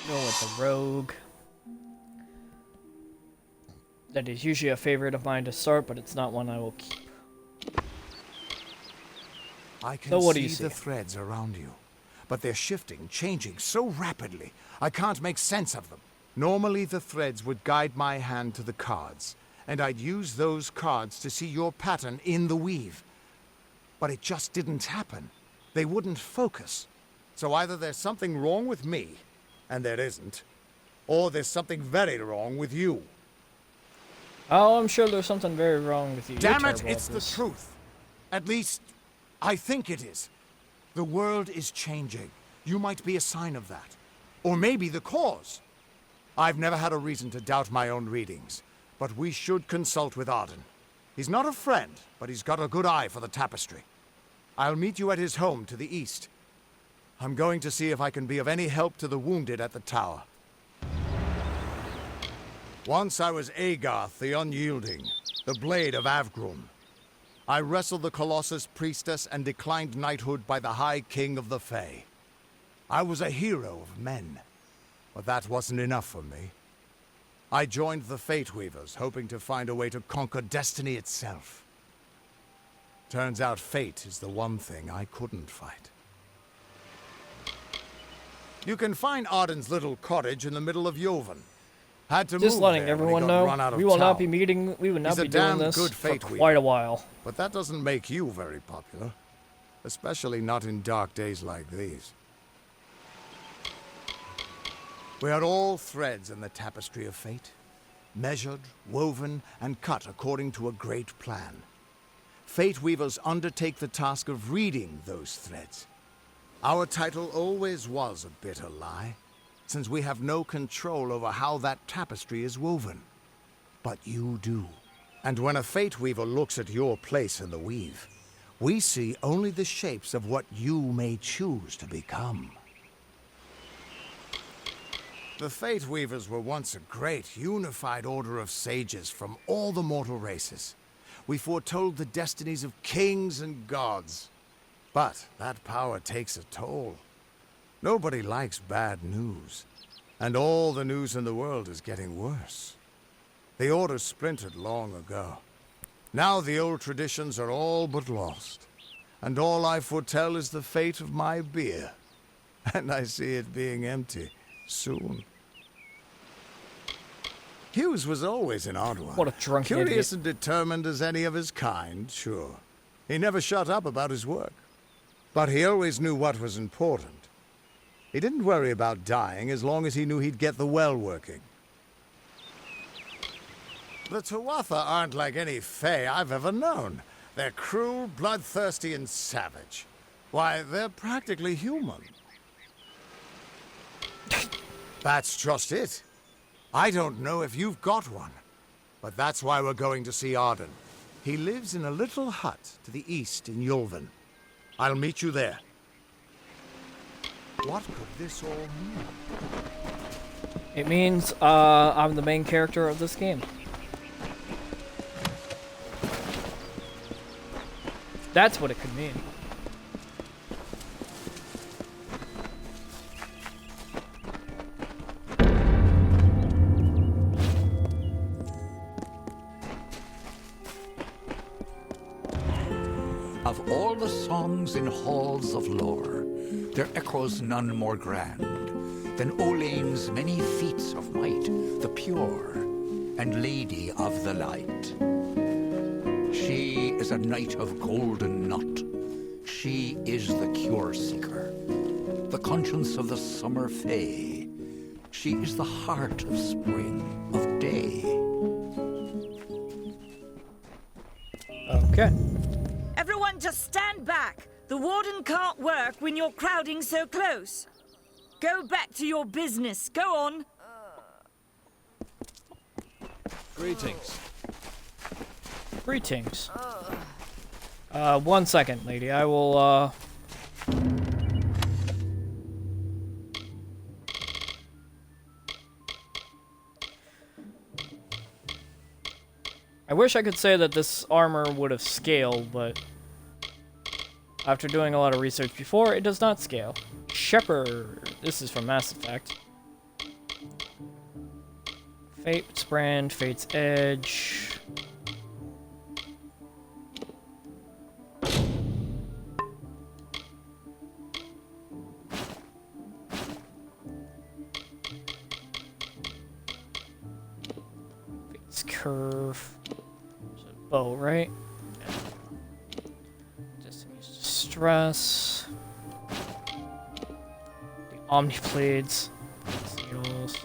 Go with the rogue. That is usually a favorite of mine to start, but it's not one I will keep. I can So what do see you see? the threads around you, but they're shifting, changing so rapidly, I can't make sense of them. Normally the threads would guide my hand to the cards, and I'd use those cards to see your pattern in the weave. But it just didn't happen. They wouldn't focus. So either there's something wrong with me, and there isn't, or there's something very wrong with you. Oh, I'm sure there's something very wrong with you. You're Damn it, terrible it's at the this. truth. At least, I think it is. The world is changing. You might be a sign of that. Or maybe the cause. I've never had a reason to doubt my own readings, but we should consult with Arden. He's not a friend, but he's got a good eye for the tapestry. I'll meet you at his home to the east. I'm going to see if I can be of any help to the wounded at the tower. Once I was Agarth the Unyielding, the Blade of Avgrum. I wrestled the Colossus priestess and declined knighthood by the High King of the Fae. I was a hero of men, but that wasn't enough for me. I joined the Fate Weavers, hoping to find a way to conquer destiny itself. Turns out fate is the one thing I couldn't fight. You can find Arden's little cottage in the middle of Yovan. Had to Just move letting there when he everyone got know, run out of we will not town. be meeting. We will not He's a be doing damn this good for fate quite a while. But that doesn't make you very popular. Especially not in dark days like these. We are all threads in the tapestry of fate. Measured, woven, and cut according to a great plan. Fate Weavers undertake the task of reading those threads. Our title always was a bitter lie, since we have no control over how that tapestry is woven. But you do. And when a Fate Weaver looks at your place in the weave, we see only the shapes of what you may choose to become. The Fate Weavers were once a great, unified order of sages from all the mortal races. We foretold the destinies of kings and gods. But that power takes a toll. Nobody likes bad news. And all the news in the world is getting worse. The Order splintered long ago. Now the old traditions are all but lost. And all I foretell is the fate of my beer. And I see it being empty soon. Hughes was always an odd one. What a drunk Curious idiot. and determined as any of his kind, sure. He never shut up about his work. But he always knew what was important. He didn't worry about dying as long as he knew he'd get the well working. The Tuatha aren't like any Fae I've ever known. They're cruel, bloodthirsty, and savage. Why, they're practically human. That's just it. I don't know if you've got one, but that's why we're going to see Arden. He lives in a little hut to the east in Yulven. I'll meet you there. What could this all mean? It means I'm the main character of this game. That's what it could mean. Of all the songs in halls of lore, there echoes none more grand than Olane's many feats of might, the pure and lady of the light. She is a knight of golden knot. She is the cure seeker, the conscience of the summer fae. She is the heart of spring, of day. Okay. Everyone just stand back. The warden can't work when you're crowding so close. Go back to your business. Go on. Greetings. Greetings. 1 second, lady. I will, I wish I could say that this armor would have scaled, but after doing a lot of research before, it does not scale. Shepherd. This is from Mass Effect. Fate's Brand, Fate's Edge. Fate's Curve. There's a bow, right? Destiny's Distress. The Omniblades. Seals.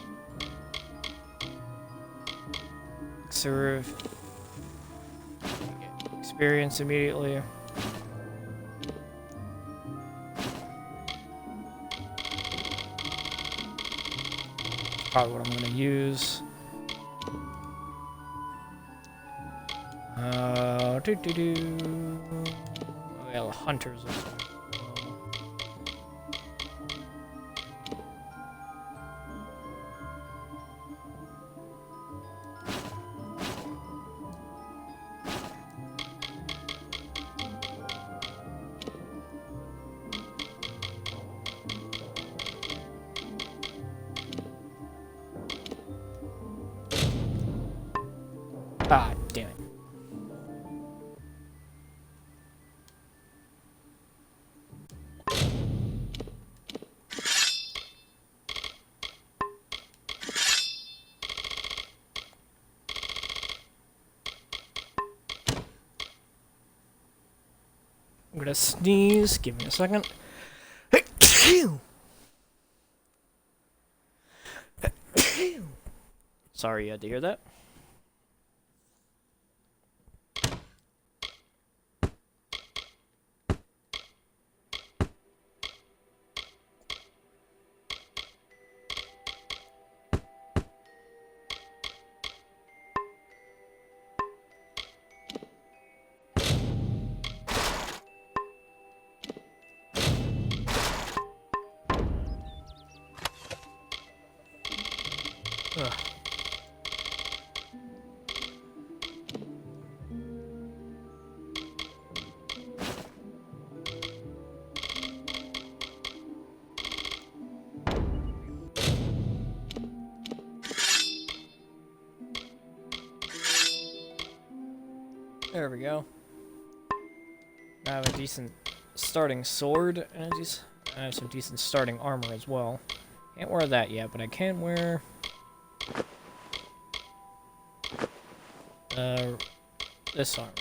Serve. Experience immediately. Probably what I'm going to use. Oh yeah, the hunters also. Ah, damn it. I'm gonna sneeze. Give me a second. Sorry you had to hear that. Ugh. There we go. I have a decent starting sword, and I have some decent starting armor as well. Can't wear that yet, but I can wear this armor.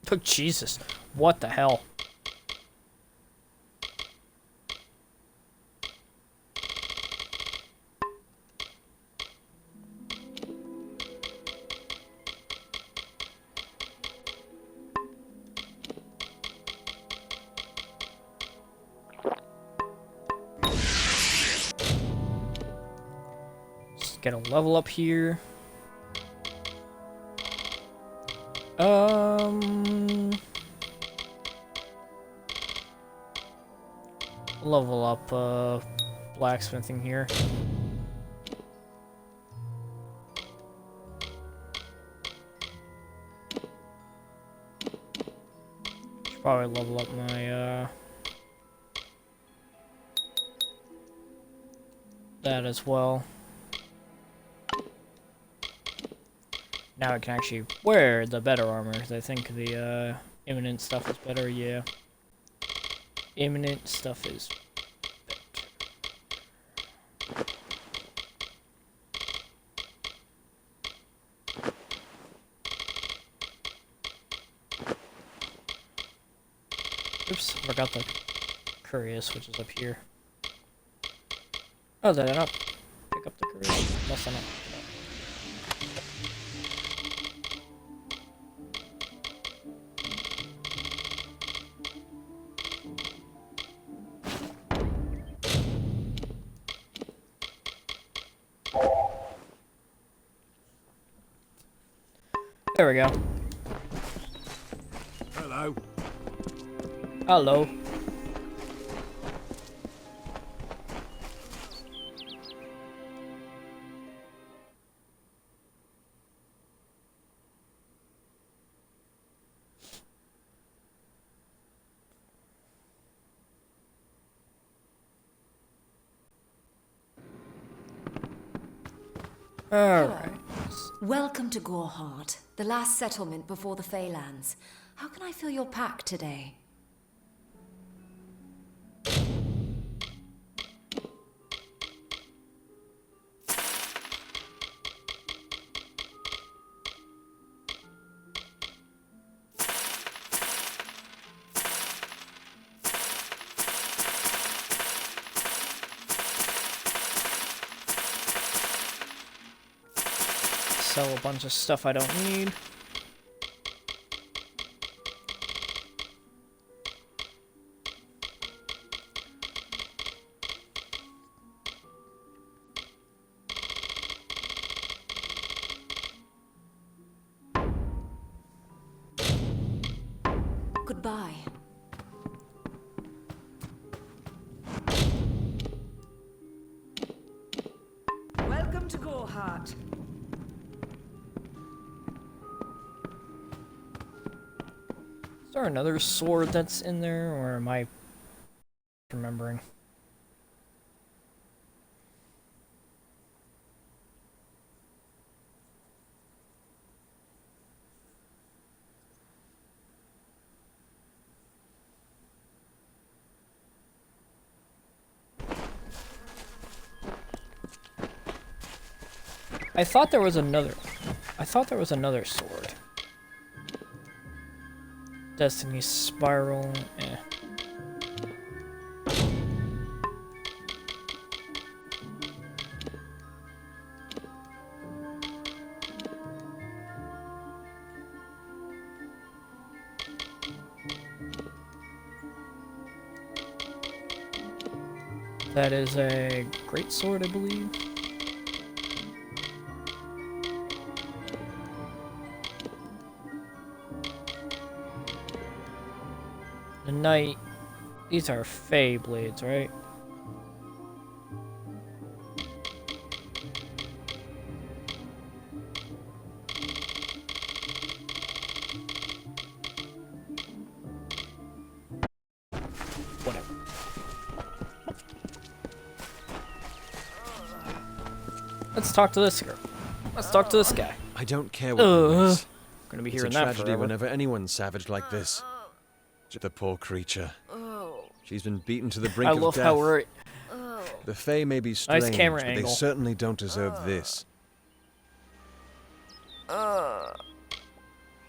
Oh, Jesus. What the hell? Just get a level up here. Level up, blacksmithing here. Should probably level up my, that as well. Now I can actually wear the better armor, because I think the, imminent stuff is better, yeah. Imminent stuff is better. Oops, forgot the Curious, which is up here. Oh, did I not pick up the Curious? Must have not. There we go. Hello. Alright. Welcome to Goreheart, the last settlement before the Feylands. How can I fill your pack today? Sell a bunch of stuff I don't need. Goodbye. Welcome to Goreheart. Is there another sword that's in there, or am I remembering? I thought there was another sword. Destiny Spiral, eh. That is a great sword, I believe. The knight. These are Fey blades, right? Whatever. Let's talk to this girl. Let's talk to this guy. I don't care what it is. Gonna be It's a hearing that tragedy forever. whenever anyone's savage like this. The poor creature. She's been beaten to the brink I of love death. how we're. The Fae may be strange, camera but angle. they certainly don't deserve this.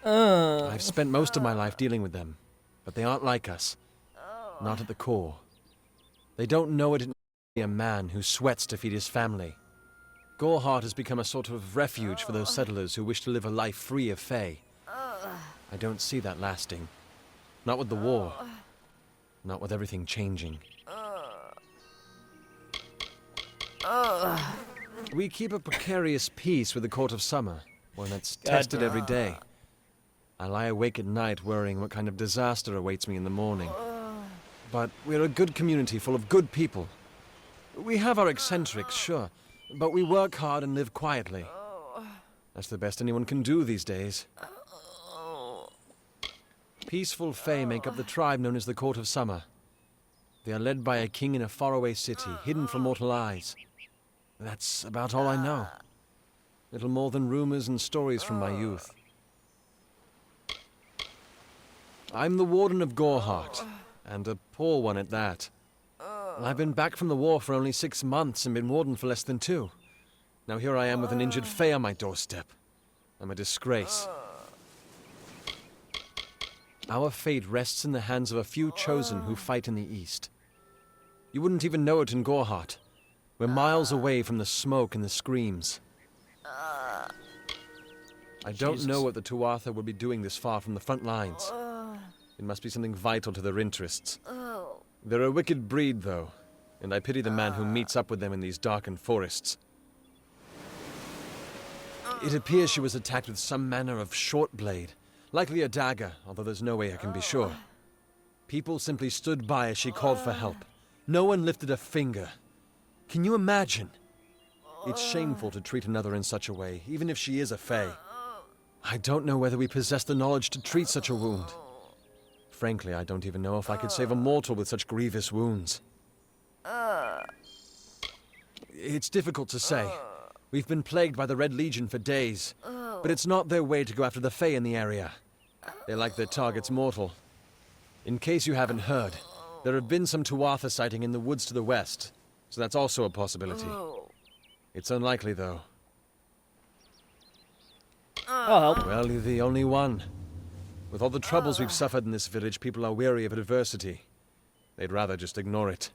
I've spent most of my life dealing with them, but they aren't like us. Not at the core. They don't know it to be a man who sweats to feed his family. Goreheart has become a sort of refuge for those settlers who wish to live a life free of Fae. I don't see that lasting. Not with the war. Not with everything changing. We keep a precarious peace with the Court of Summer, one that's tested every day. I lie awake at night worrying what kind of disaster awaits me in the morning. But we're a good community full of good people. We have our eccentrics, sure, but we work hard and live quietly. That's the best anyone can do these days. Peaceful Fae make up the tribe known as the Court of Summer. They are led by a king in a faraway city, hidden from mortal eyes. That's about all I know. Little more than rumors and stories from my youth. I'm the Warden of Goreheart, and a poor one at that. I've been back from the war for only 6 months and been Warden for less than 2. Now here I am with an injured Fae on my doorstep. I'm a disgrace. Our fate rests in the hands of a few chosen who fight in the east. You wouldn't even know it in Goreheart. We're miles away from the smoke and the screams. I don't know what the Tuatha would be doing this far from the front lines. It must be something vital to their interests. They're a wicked breed, though, and I pity the man who meets up with them in these darkened forests. It appears she was attacked with some manner of short blade, likely a dagger, although there's no way I can be sure. People simply stood by as she called for help. No one lifted a finger. Can you imagine? It's shameful to treat another in such a way, even if she is a fae. I don't know whether we possess the knowledge to treat such a wound. Frankly, I don't even know if I could save a mortal with such grievous wounds. It's difficult to say. We've been plagued by the Red Legion for days, but it's not their way to go after the fae in the area. They like their targets mortal. In case you haven't heard, there have been some Tuatha sighting in the woods to the west, so that's also a possibility. It's unlikely, though. I'll help. Well, you're the only one. With all the troubles we've suffered in this village, people are weary of adversity. They'd rather just ignore it.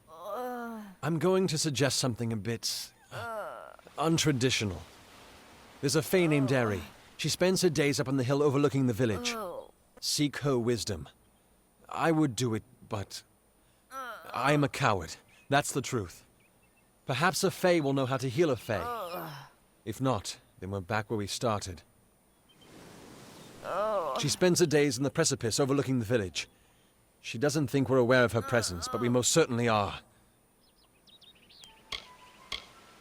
I'm going to suggest something a bit untraditional. There's a fae named Eri. She spends her days up on the hill overlooking the village. Seek her wisdom. I would do it, but I am a coward. That's the truth. Perhaps a fae will know how to heal a fae. If not, then we're back where we started. She spends her days in the precipice overlooking the village. She doesn't think we're aware of her presence, but we most certainly are.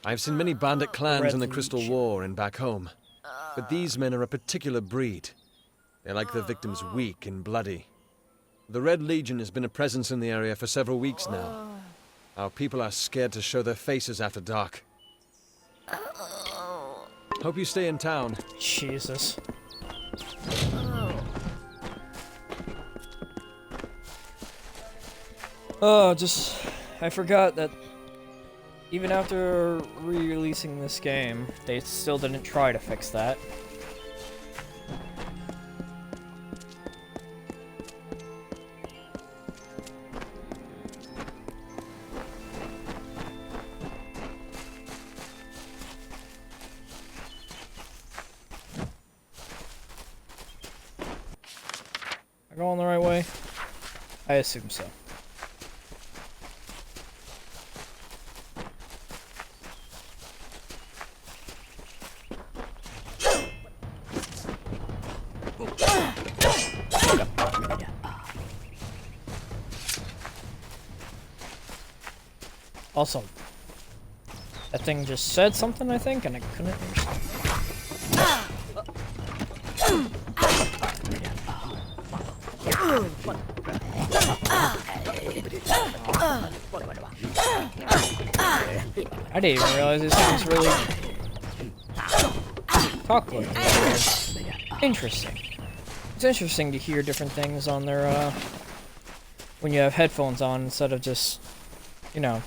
I've seen many bandit clans in the Crystal War and back home, but these men are a particular breed. They like their victims weak and bloody. The Red Legion has been a presence in the area for several weeks now. Our people are scared to show their faces after dark. Hope you stay in town. Jesus. Oh, I forgot that even after re-releasing this game, they still didn't try to fix that. Am I going the right way? I assume so. Also, that thing just said something, I think, and I couldn't understand. I didn't even realize these things really talk like this. Interesting. It's interesting to hear different things on their, when you have headphones on instead of just, you know,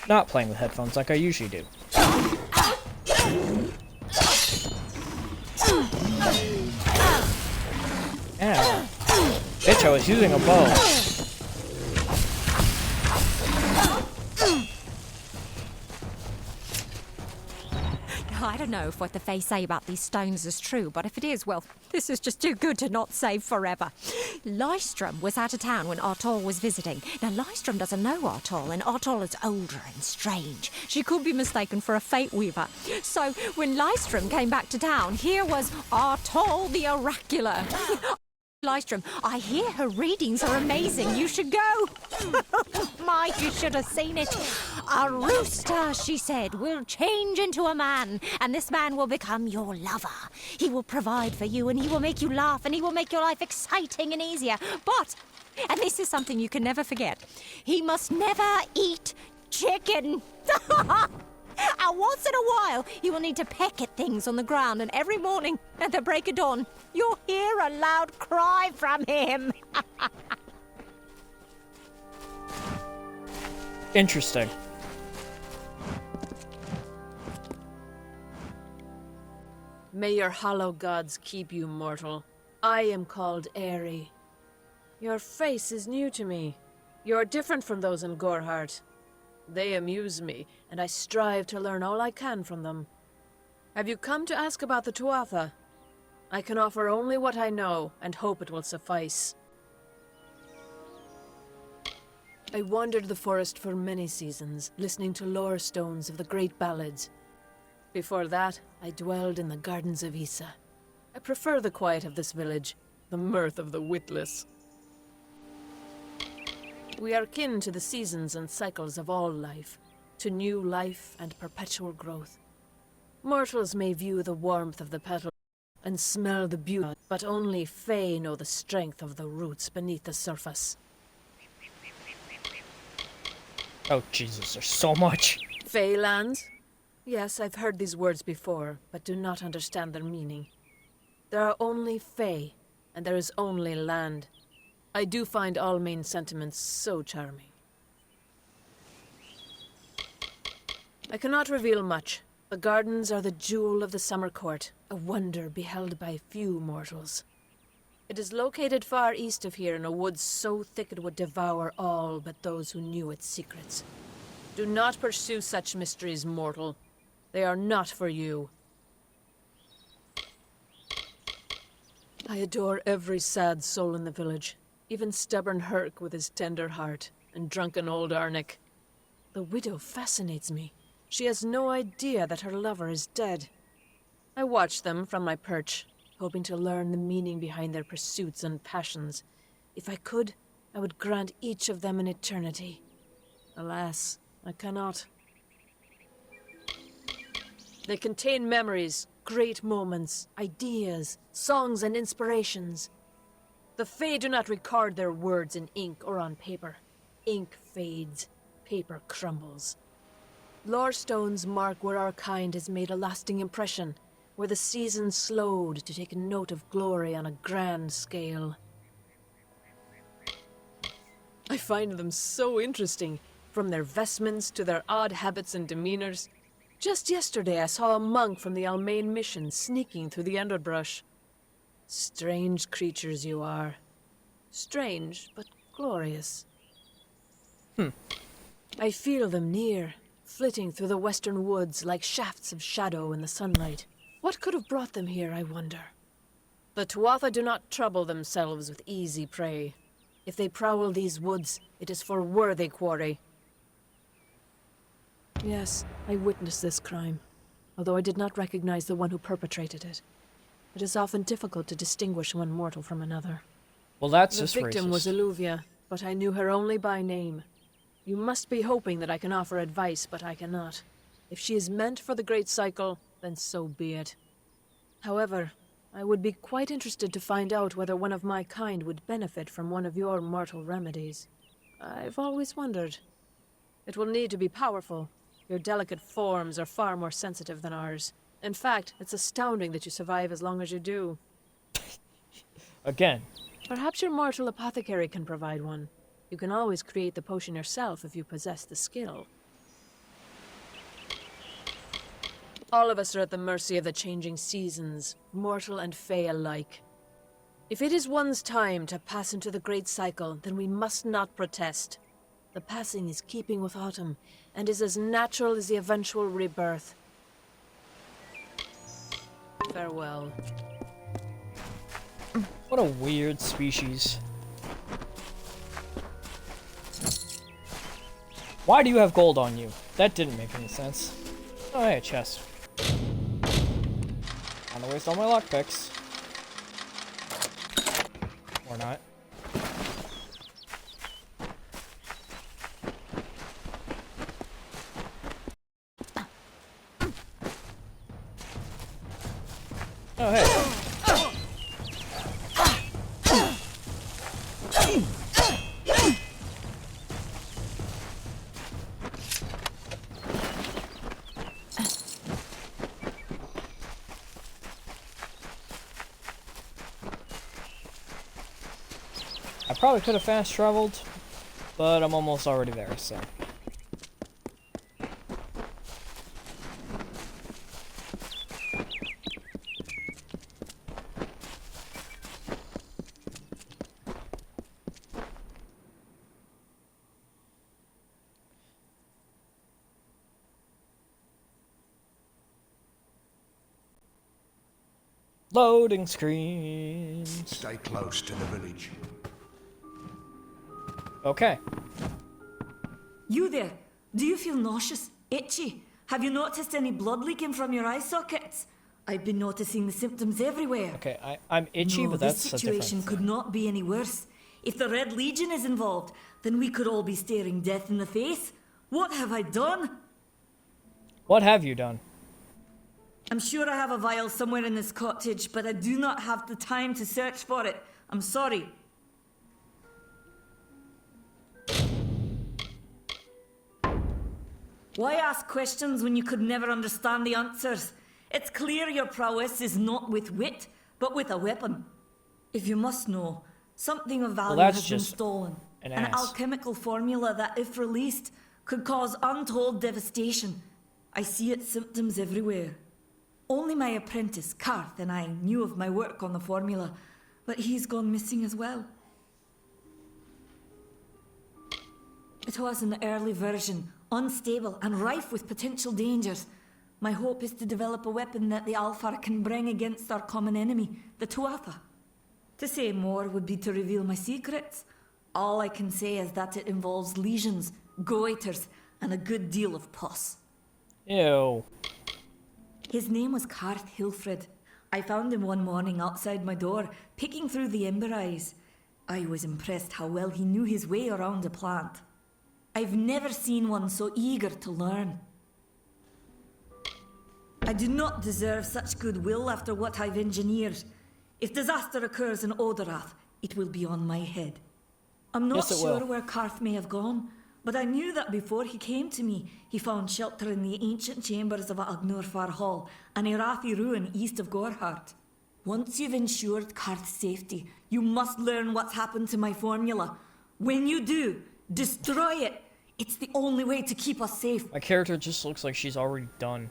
not playing with headphones like I usually do. Yeah. Bitch, I was using a bow. I don't know if what the Fae say about these stones is true, but if it is, well, this is just too good to not save forever. Lystrom was out of town when Artol was visiting. Now, Lystrom doesn't know Artol, and Artol is older and strange. She could be mistaken for a fate weaver. So, when Lystrom came back to town, here was Artol the Oracular. Lystrom, I hear her readings are amazing. You should go. My, you should have seen it. A rooster, she said, will change into a man, and this man will become your lover. He will provide for you, and he will make you laugh, and he will make your life exciting and easier. But, and this is something you can never forget, he must never eat chicken. And once in a while, you will need to peck at things on the ground, and every morning at the break of dawn, you'll hear a loud cry from him. Interesting. May your hollow gods keep you mortal. I am called Eri. Your face is new to me. You're different from those in Gorhart. They amuse me, and I strive to learn all I can from them. Have you come to ask about the Tuatha? I can offer only what I know, and hope it will suffice. I wandered the forest for many seasons, listening to lore stones of the great ballads. Before that, I dwelled in the gardens of Issa. I prefer the quiet of this village, the mirth of the witless. We are kin to the seasons and cycles of all life, to new life and perpetual growth. Mortals may view the warmth of the petal and smell the beauty, but only Fae know the strength of the roots beneath the surface. Oh, Jesus, there's so much. Feylands? Yes, I've heard these words before, but do not understand their meaning. There are only Fae, and there is only land. I do find all main sentiments so charming. I cannot reveal much. The gardens are the jewel of the summer court, a wonder beheld by few mortals. It is located far east of here in a wood so thick it would devour all but those who knew its secrets. Do not pursue such mysteries, mortal. They are not for you. I adore every sad soul in the village, even stubborn Herc with his tender heart, and drunken old Arnick. The widow fascinates me. She has no idea that her lover is dead. I watch them from my perch, hoping to learn the meaning behind their pursuits and passions. If I could, I would grant each of them an eternity. Alas, I cannot. They contain memories, great moments, ideas, songs and inspirations. The Fae do not record their words in ink or on paper. Ink fades, paper crumbles. Lore stones mark where our kind has made a lasting impression, where the seasons slowed to take note of glory on a grand scale. I find them so interesting, from their vestments to their odd habits and demeanors. Just yesterday I saw a monk from the Almain mission sneaking through the underbrush. Strange creatures you are. Strange, but glorious. I feel them near, flitting through the western woods like shafts of shadow in the sunlight. What could have brought them here, I wonder? The Tuatha do not trouble themselves with easy prey. If they prowl these woods, it is for worthy quarry. Yes, I witnessed this crime, although I did not recognize the one who perpetrated it. It is often difficult to distinguish one mortal from another. Well, that's The just victim racist. was Illuvia, but I knew her only by name. You must be hoping that I can offer advice, but I cannot. If she is meant for the Great Cycle, then so be it. However, I would be quite interested to find out whether one of my kind would benefit from one of your mortal remedies. I've always wondered. It will need to be powerful. Your delicate forms are far more sensitive than ours. In fact, it's astounding that you survive as long as you do. Again. Perhaps your mortal apothecary can provide one. You can always create the potion yourself if you possess the skill. All of us are at the mercy of the changing seasons, mortal and Fae alike. If it is one's time to pass into the Great Cycle, then we must not protest. The passing is keeping with autumn, and is as natural as the eventual rebirth. Farewell. What a weird species. Why do you have gold on you? That didn't make any sense. Oh, hey, a chest. Time to waste all my lockpicks. Or not. Oh, hey. I probably could have fast traveled, but I'm almost already there, so. Loading screens. Stay close to the village. Okay. You there? Do you feel nauseous? Itchy? Have you noticed any blood leaking from your eye sockets? I've been noticing the symptoms everywhere. Okay, I'm itchy, No, but this that's a situation different could thing. not be any worse. If the Red Legion is involved, then we could all be staring death in the face. What have I done? What have you done? I'm sure I have a vial somewhere in this cottage, but I do not have the time to search for it. I'm sorry. Why ask questions when you could never understand the answers? It's clear your prowess is not with wit, but with a weapon. If you must know, something of value that's has been just stolen. an An ass. alchemical formula that, if released, could cause untold devastation. I see its symptoms everywhere. Only my apprentice, Karth, and I knew of my work on the formula, but he's gone missing as well. It was an early version, unstable and rife with potential dangers. My hope is to develop a weapon that the Alfar can bring against our common enemy, the Tuatha. To say more would be to reveal my secrets. All I can say is that it involves lesions, goiters, and a good deal of pus. Ew. His name was Karth Hilfred. I found him one morning outside my door, picking through the ember eyes. I was impressed how well he knew his way around a plant. I've never seen one so eager to learn. I do not deserve such goodwill after what I've engineered. If disaster occurs in Odorath, it will be on my head. I'm not Yes, it sure will. where Karth may have gone, but I knew that before he came to me, he found shelter in the ancient chambers of Agnurfar Hall, an Irathi ruin east of Gorhart. Once you've ensured Karth's safety, you must learn what's happened to my formula. When you do, destroy it. It's the only way to keep us safe. My character just looks like she's already done.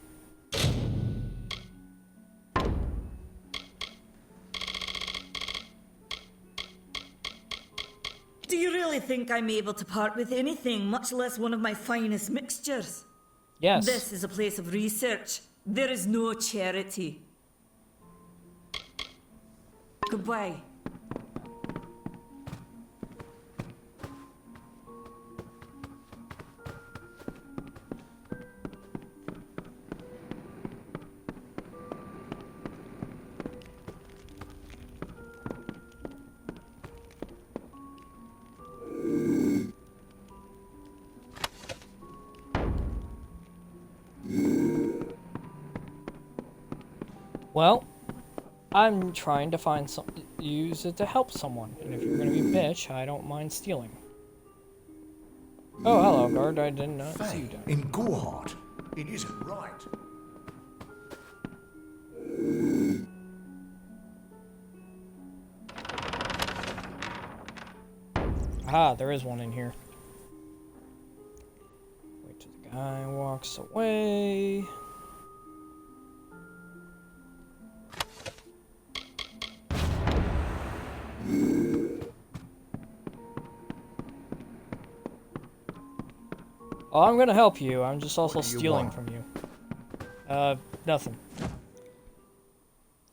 Do you really think I'm able to part with anything, much less one of my finest mixtures? Yes. This is a place of research. There is no charity. Goodbye. Well, I'm trying to find use it to help someone, and if you're gonna be a bitch, I don't mind stealing. Oh, hello, guard. I did not see you down. In Gorhart, it isn't right. Ah, there is one in here. Wait till the guy walks away. Oh, I'm gonna help you. I'm just also What do you stealing want? from you. Nothing.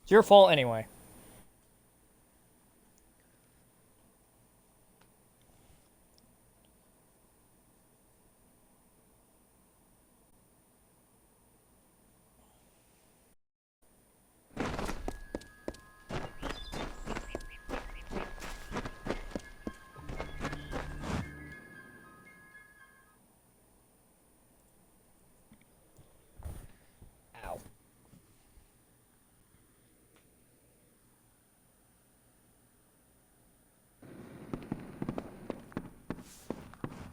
It's your fault anyway. Ow.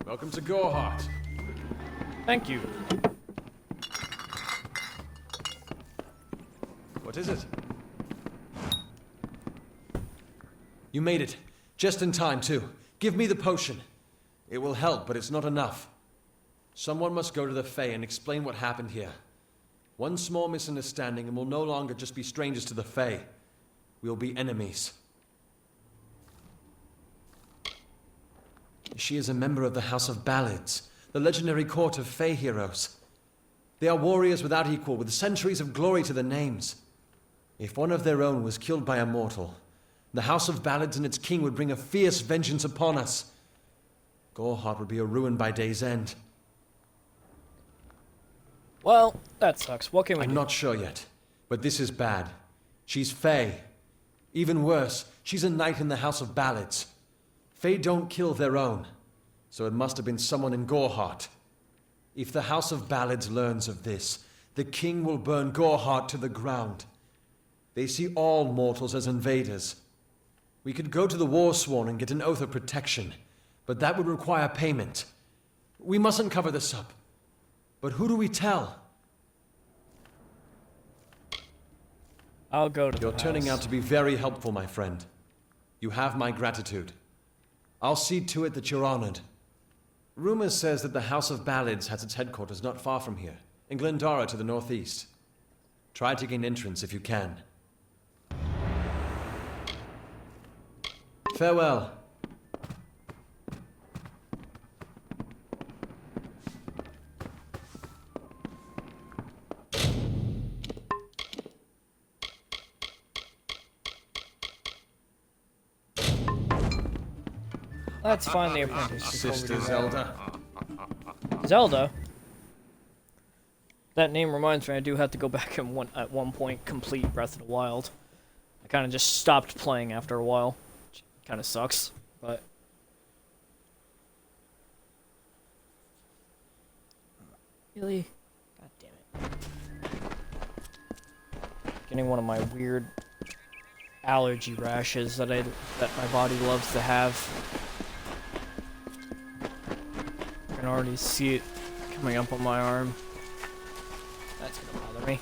Welcome to Gorhart. Thank you. What is it? You made it. Just in time, too. Give me the potion. It will help, but it's not enough. Someone must go to the Fae and explain what happened here. One small misunderstanding and we'll no longer just be strangers to the Fae. We'll be enemies. She is a member of the House of Ballads, the legendary court of Fae heroes. They are warriors without equal, with centuries of glory to their names. If one of their own was killed by a mortal, the House of Ballads and its king would bring a fierce vengeance upon us. Gorhart would be a ruin by day's end. Well, that sucks. What can we I'm do? not sure yet, but this is bad. She's Fae. Even worse, she's a knight in the House of Ballads. Fae don't kill their own, so it must have been someone in Goreheart. If the House of Ballads learns of this, the king will burn Goreheart to the ground. They see all mortals as invaders. We could go to the Warsworn and get an oath of protection, but that would require payment. We mustn't cover this up. But who do we tell? I'll go to You're the turning house. out to be very helpful, my friend. You have my gratitude. I'll see to it that you're honored. Rumor says that the House of Ballads has its headquarters not far from here, in Glendara to the northeast. Try to gain entrance if you can. Farewell. Let's find the apprentice. Sister Zelda. Zelda? That name reminds me, I do have to go back and at one point complete Breath of the Wild. I kind of just stopped playing after a while. Which kind of sucks, but... Really? God damn it. Getting one of my weird allergy rashes that my body loves to have. I can already see it coming up on my arm. That's gonna bother me.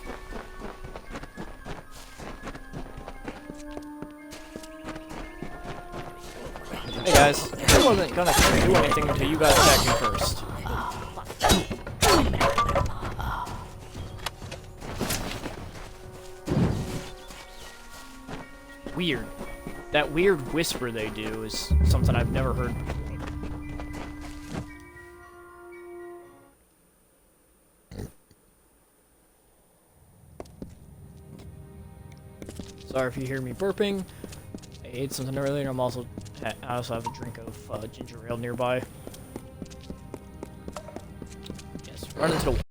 Hey guys, I wasn't gonna do anything until you guys attacked me first. Weird. That weird whisper they do is something I've never heard before. Sorry if you hear me burping. I ate something earlier. I also have a drink of ginger ale nearby. Yes, run into the.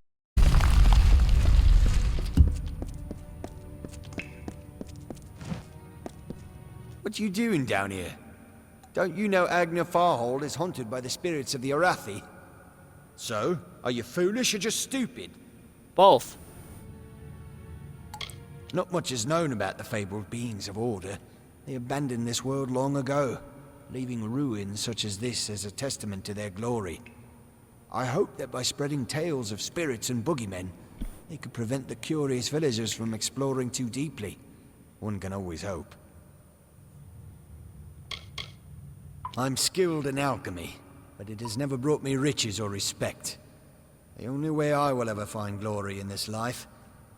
What you doing down here? Don't you know Agna Farhold is haunted by the spirits of the Arathi? So, are you foolish or just stupid? Both. Not much is known about the fabled beings of Order. They abandoned this world long ago, leaving ruins such as this as a testament to their glory. I hope that by spreading tales of spirits and boogeymen, they could prevent the curious villagers from exploring too deeply. One can always hope. I'm skilled in alchemy, but it has never brought me riches or respect. The only way I will ever find glory in this life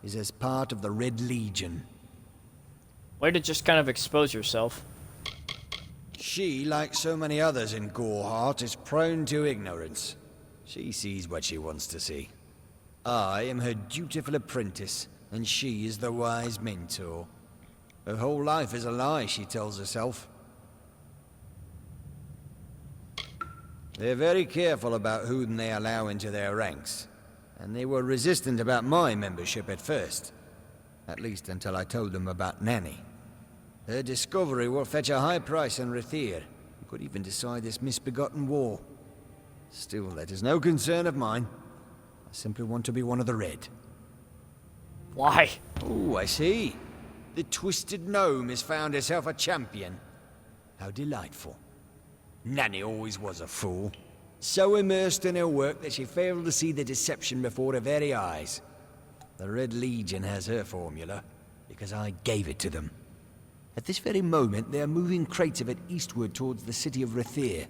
is as part of the Red Legion. Way to just kind of expose yourself. She, like so many others in Goreheart, is prone to ignorance. She sees what she wants to see. I am her dutiful apprentice, and she is the wise mentor. Her whole life is a lie, she tells herself. They're very careful about whom they allow into their ranks, and they were resistant about my membership at first. At least until I told them about Nanny. Her discovery will fetch a high price in Rathir. You could even decide this misbegotten war. Still, that is no concern of mine. I simply want to be one of the Red. Why? Oh, I see. The Twisted Gnome has found herself a champion. How delightful. Nanny always was a fool. So immersed in her work that she failed to see the deception before her very eyes. The Red Legion has her formula, because I gave it to them. At this very moment, they are moving crates of it eastward towards the city of Rathir,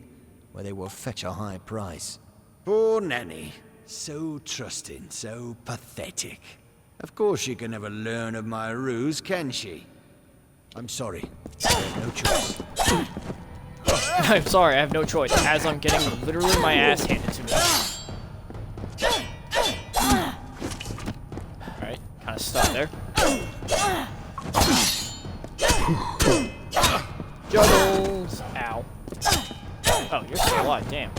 where they will fetch a high price. Poor Nanny. So trusting, so pathetic. Of course she can never learn of my ruse, can she? I'm sorry. I have no choice. I'm sorry, I have no choice, as I'm getting literally my ass handed to me. Alright, kind of stuck there. Juggles! Ow. Oh, you're still alive, damn.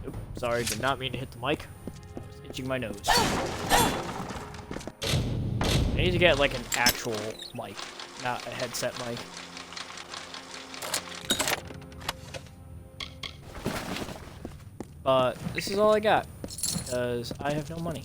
Oop, sorry, did not mean to hit the mic. I was itching my nose. I need to get, like, an actual mic, not a headset mic. But this is all I got, because I have no money.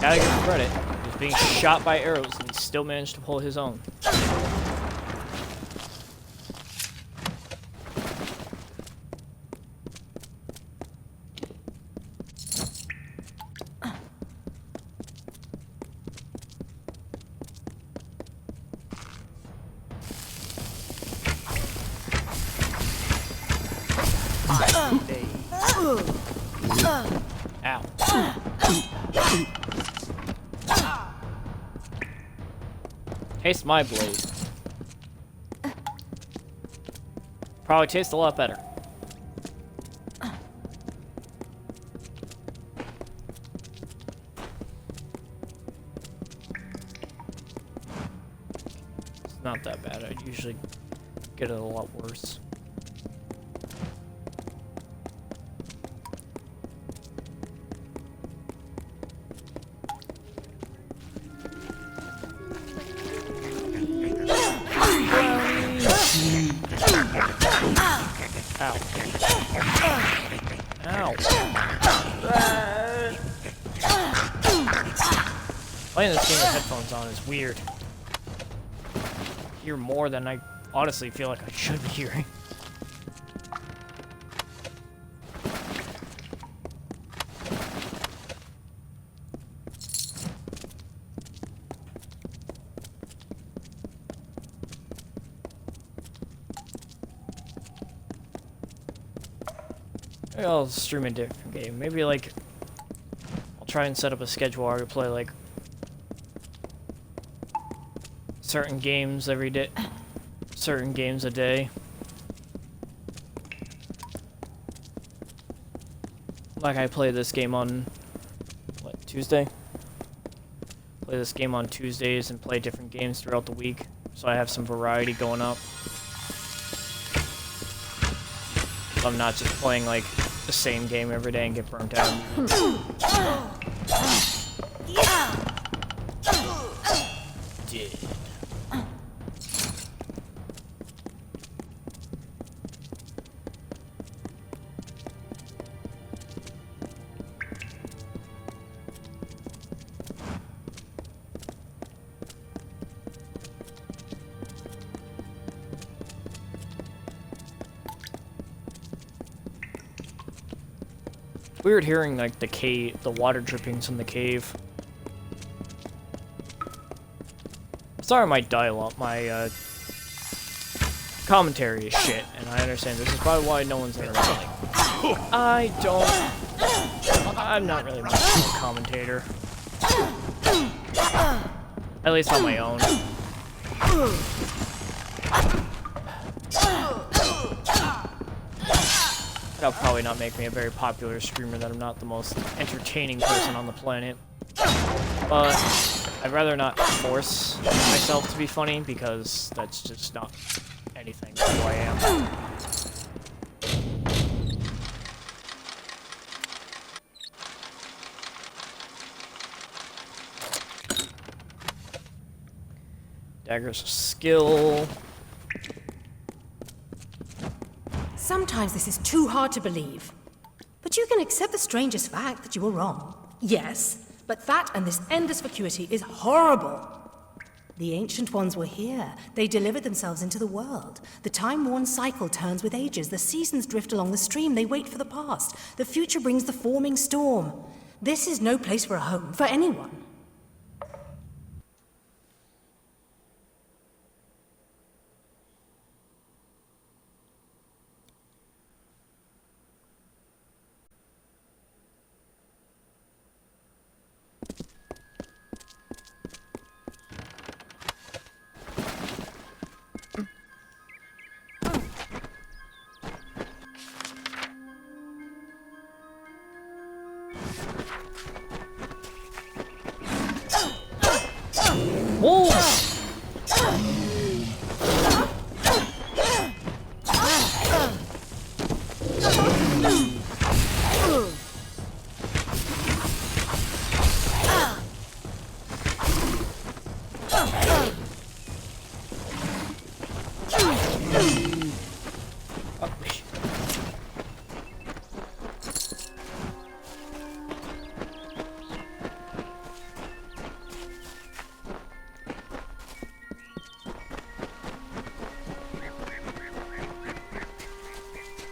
Gotta give him credit. He was being shot by arrows and he still managed to pull his own. Ow. Taste my blade. Probably tastes a lot better. It's not that bad. I usually get it a lot worse. Ow. Ow. Playing this game with headphones on is weird. I hear more than I honestly feel like I should be hearing. Maybe I'll stream a different game. Maybe, like, I'll try and set up a schedule where I play, like, certain games every day, certain games a day. Like, I play this game on, what, Tuesday? Play this game on Tuesdays and play different games throughout the week, so I have some variety going up. So I'm not just playing, like, the same game every day and get burnt out. Dead. Weird hearing like the water drippings from the cave. Sorry, my dialogue, my commentary is shit, and I understand this is probably why no one's ever like. I'm not really much of a commentator, at least on my own. That'll probably not make me a very popular streamer, that I'm not the most entertaining person on the planet. But I'd rather not force myself to be funny, because that's just not anything who I am. Dagger's a skill. Sometimes this is too hard to believe. But you can accept the strangest fact that you were wrong. Yes, but that and this endless vacuity is horrible. The Ancient Ones were here. They delivered themselves into the world. The time-worn cycle turns with ages. The seasons drift along the stream. They wait for the past. The future brings the forming storm. This is no place for a home, for anyone.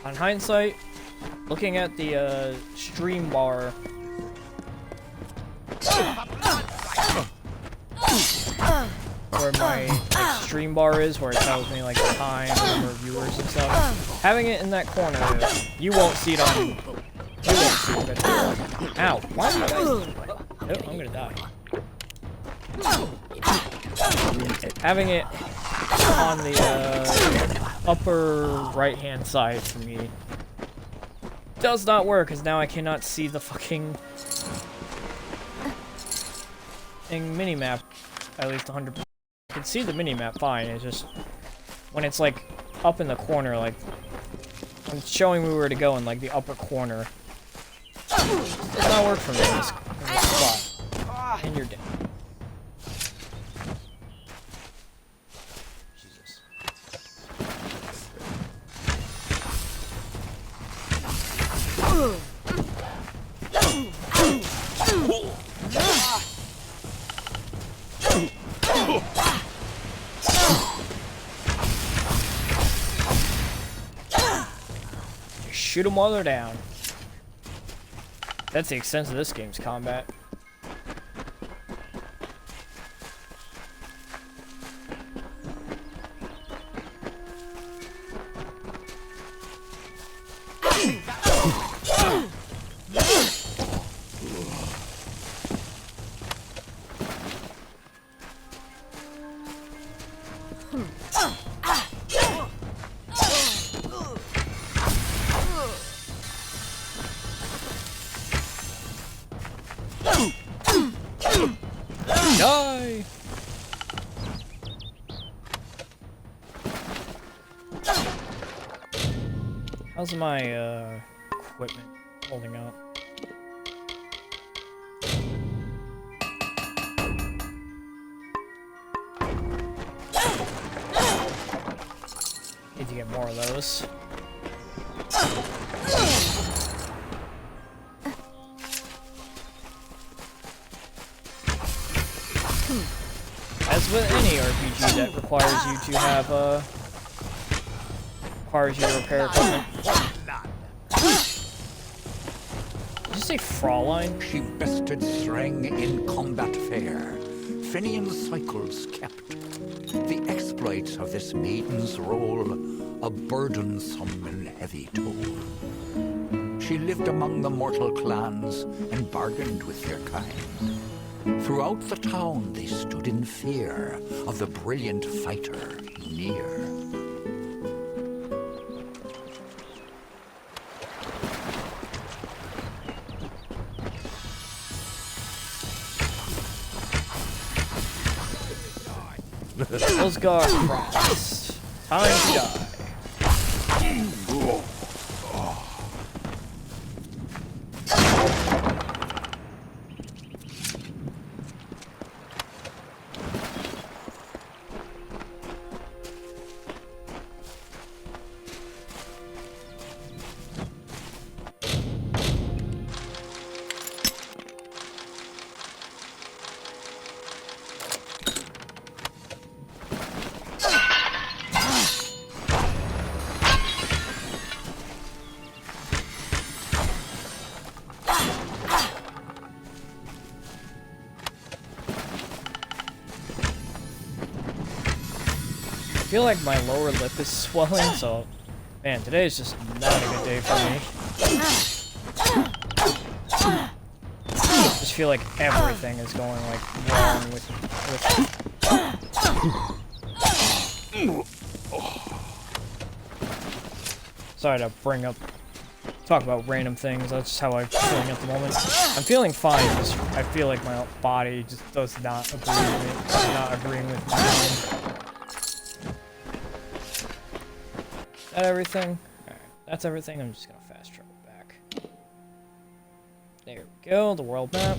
On hindsight, looking at the stream bar, where my like, stream bar is, where it tells me like the time, the number of viewers and stuff. Having it in that corner, you won't see it on. You won't see it. Ow! Why am I? Nope, I'm gonna die. Having it on the upper right-hand side for me does not work, because now I cannot see the fucking mini-map, at least 100%. I can see the mini-map fine, it's just when it's like up in the corner, like when it's showing me where to go in like the upper corner, it does not work for me in this spot. And you're dead. Jesus. Shoot them while they're down. That's the extent of this game's combat. Die! How's my equipment holding up? Need to get more of those. As with any RPG that requires you to have, requires you to repair equipment. Did you say Fraulein? She bested Strang in combat fair. Finian's cycles kept. The exploits of this maiden's role, a burdensome and heavy toll. She lived among the mortal clans and bargained with their kind. Throughout the town they stood in fear of the brilliant fighter near. Osgard Frost. Time to die. I feel like my lower lip is swelling, so man, today is just not a good day for me. I just feel like everything is going like wrong with Sorry to talk about random things. That's just how I'm feeling at the moment. I'm feeling fine. Just I feel like my body just does not agree with me. It's not agreeing with my mind. That everything? Alright, that's everything. I'm just gonna fast travel back. There we go, the world map.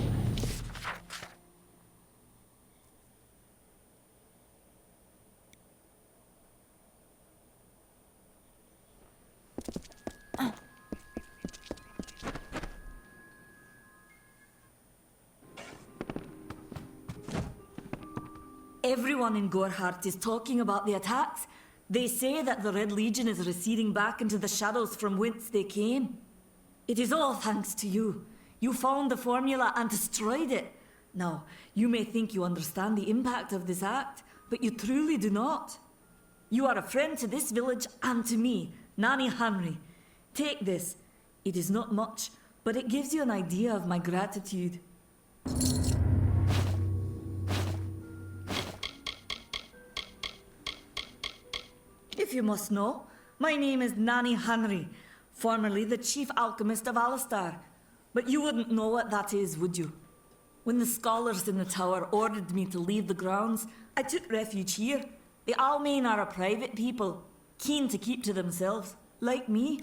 Everyone in Gorhart is talking about the attacks. They say that the Red Legion is receding back into the shadows from whence they came. It is all thanks to you. You found the formula and destroyed it. Now, you may think you understand the impact of this act, but you truly do not. You are a friend to this village and to me, Nanny Henry. Take this. It is not much, but it gives you an idea of my gratitude. If you must know, my name is Nanny Henry, formerly the chief alchemist of Alistar. But you wouldn't know what that is, would you? When the scholars in the tower ordered me to leave the grounds, I took refuge here. The Almain are a private people, keen to keep to themselves, like me.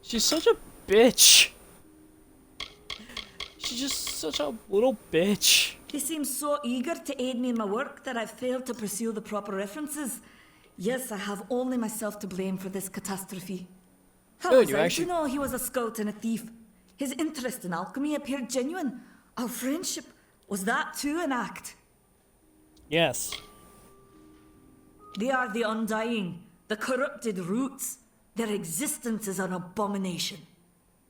She's such a bitch. She's just such a little bitch. They seem so eager to aid me in my work that I've failed to pursue the proper references. Yes, I have only myself to blame for this catastrophe. How Good, was you I actually... to know he was a scout and a thief? His interest in alchemy appeared genuine. Our friendship, was that too an act? Yes. They are the undying, the corrupted roots. Their existence is an abomination.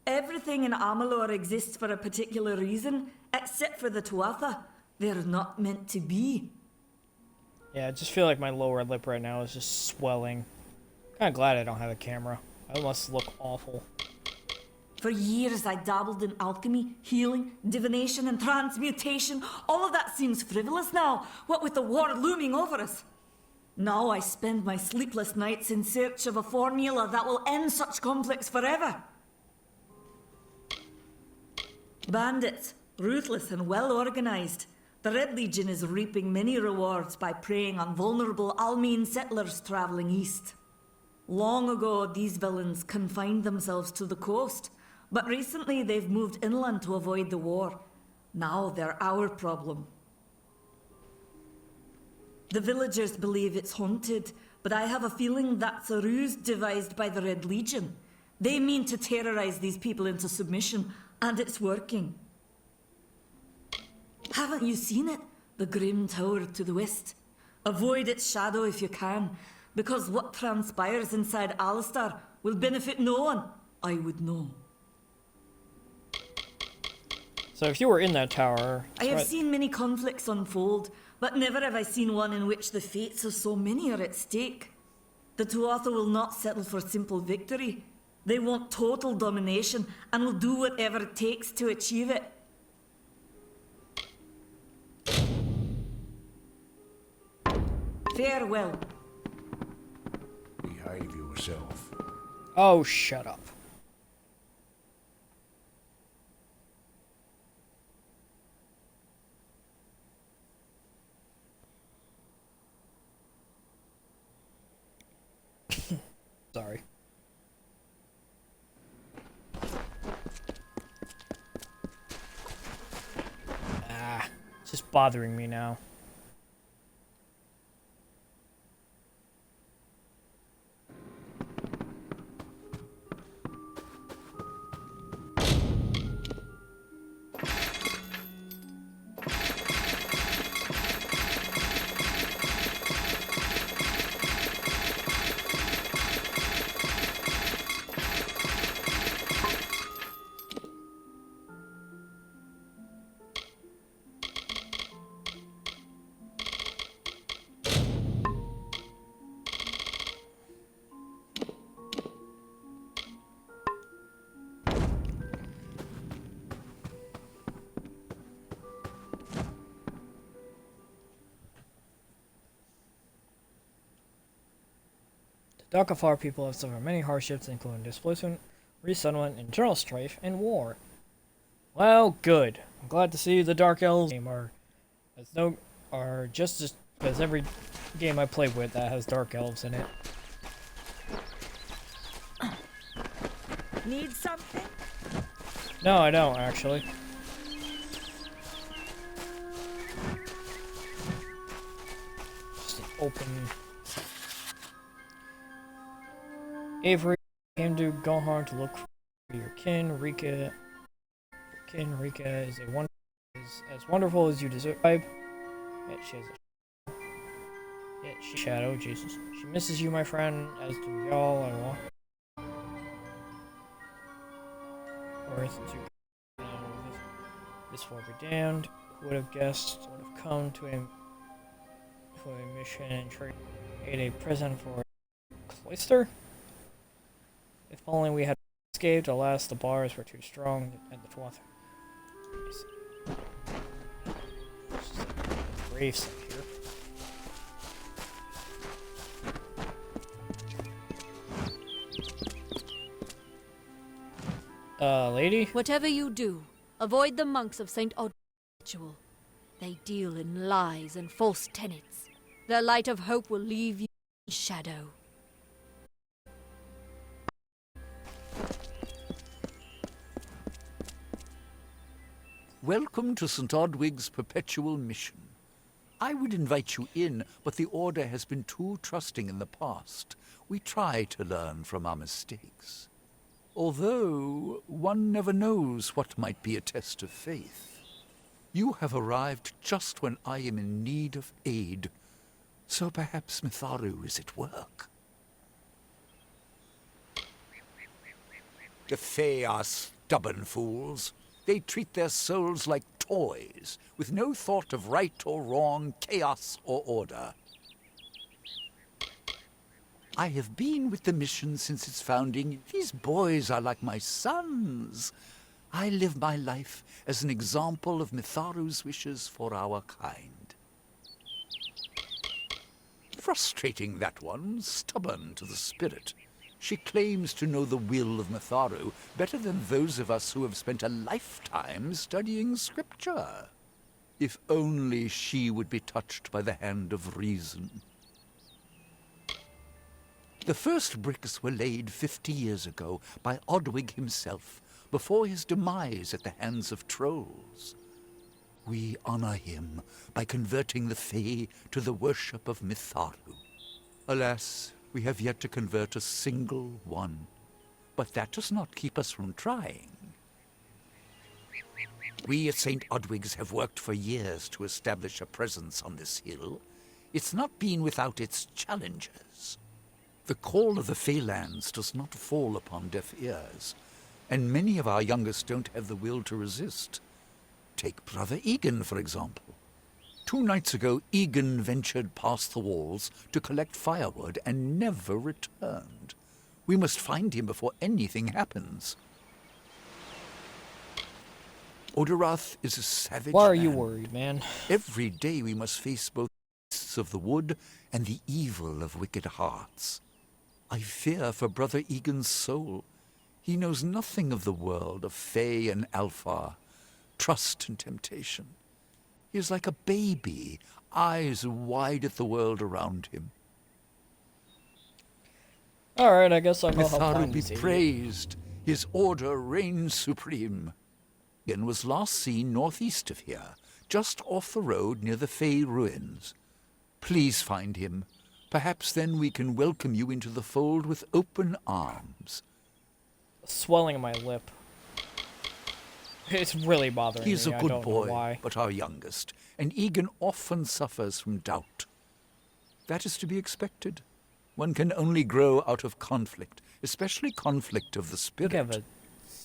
Everything in Amalur exists for a particular reason, except for the Tuatha. They're not meant to be. Yeah, I just feel like my lower lip right now is just swelling. Kinda glad I don't have a camera. I must look awful. For years I dabbled in alchemy, healing, divination and transmutation. All of that seems frivolous now, what with the war looming over us. Now I spend my sleepless nights in search of a formula that will end such conflicts forever. Bandits, ruthless and well organized. The Red Legion is reaping many rewards by preying on vulnerable Almine settlers traveling east. Long ago, these villains confined themselves to the coast, but recently they've moved inland to avoid the war. Now they're our problem. The villagers believe it's haunted, but I have a feeling that's a ruse devised by the Red Legion. They mean to terrorize these people into submission, and it's working. Haven't you seen it? The grim tower to the west. Avoid its shadow if you can, because what transpires inside Alistar will benefit no one. I would know. So if you were in that tower... I have seen many conflicts unfold, but never have I seen one in which the fates of so many are at stake. The Tuatha will not settle for simple victory. They want total domination and will do whatever it takes to achieve it. Farewell. Behave yourself. Oh, shut up. Sorry. It's just bothering me now. Darkafar people have suffered many hardships, including displacement, resettlement, internal strife, and war. Well, good. I'm glad to see the Dark Elves are just as every game I play with that has Dark Elves in it. Need something? No, I don't, actually. Just an open... Avery came to Gohar to look for your kin. Rika is as wonderful as you deserve. Yet she has Yeah, Shadow, Jesus. She misses you, my friend, as do y'all. I want. Worth to this will be damned. Who would have guessed would have come to a mission and trade a present for cloister? If only we had escaped. Alas, the bars were too strong and the 12th. Grave site here. Lady? Whatever you do, avoid the monks of St. Ritual. They deal in lies and false tenets. Their light of hope will leave you in shadow. Welcome to St. Odwig's perpetual mission. I would invite you in, but the Order has been too trusting in the past. We try to learn from our mistakes. Although, one never knows what might be a test of faith. You have arrived just when I am in need of aid, so perhaps Mitharu is at work. The Fae are stubborn fools. They treat their souls like toys, with no thought of right or wrong, chaos or order. I have been with the mission since its founding. These boys are like my sons. I live my life as an example of Mitharu's wishes for our kind. Frustrating, that one, stubborn to the spirit. She claims to know the will of Mitharu better than those of us who have spent a lifetime studying scripture. If only she would be touched by the hand of reason. The first bricks were laid 50 years ago by Odwig himself, before his demise at the hands of trolls. We honor him by converting the Fae to the worship of Mitharu. Alas, we have yet to convert a single one. But that does not keep us from trying. We at St. Odwig's have worked for years to establish a presence on this hill. It's not been without its challenges. The call of the Feylands does not fall upon deaf ears, and many of our youngest don't have the will to resist. Take Brother Egan, for example. 2 nights ago, Egan ventured past the walls to collect firewood and never returned. We must find him before anything happens. Odarath is a savage Why are you man. worried, man? Every day we must face both the beasts of the wood and the evil of wicked hearts. I fear for Brother Egan's soul. He knows nothing of the world of Fae and Alpha, trust and temptation. He is like a baby, eyes wide at the world around him. Alright, I guess I'll go help Mitharu find be this idiot. praised. His order reigns supreme. Egan was last seen northeast of here, just off the road near the Fae ruins. Please find him. Perhaps then we can welcome you into the fold with open arms. Swelling in my lip. It's really bothering me. He's a I good don't know boy, why. but our youngest, and Egan often suffers from doubt. That is to be expected. One can only grow out of conflict, especially conflict of the spirit.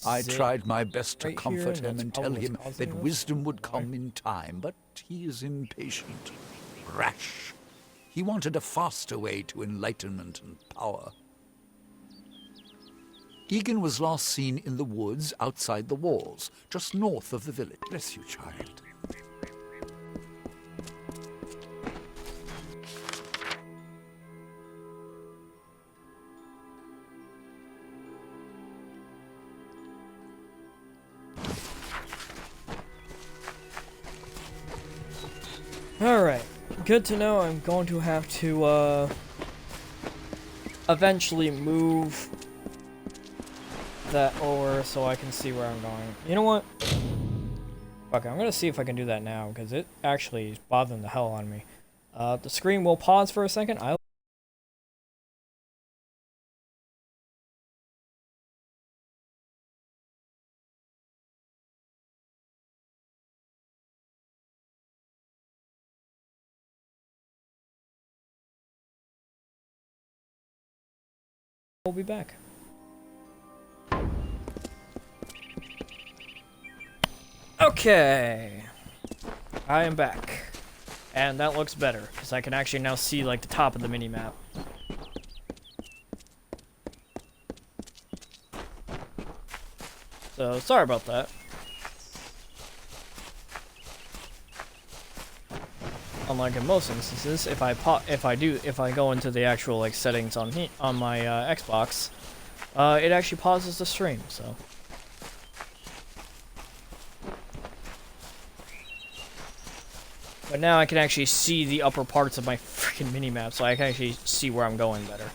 I tried my best to right comfort here, him that's and tell probably him what's causing that this. wisdom would come in time, but he is impatient, rash. He wanted a faster way to enlightenment and power. Egan was last seen in the woods outside the walls, just north of the village. Bless you, child. Alright, good to know. I'm going to have to, eventually move that over so I can see where I'm going. You know what? Okay, I'm gonna see if I can do that now, because it actually is bothering the hell out of me. The screen will pause for a second. we'll be back. Okay, I am back, and that looks better because I can actually now see like the top of the mini map. So sorry about that. Unlike in most instances, if I go into the actual like settings on my Xbox, it actually pauses the stream. So. But now I can actually see the upper parts of my freaking minimap, so I can actually see where I'm going better.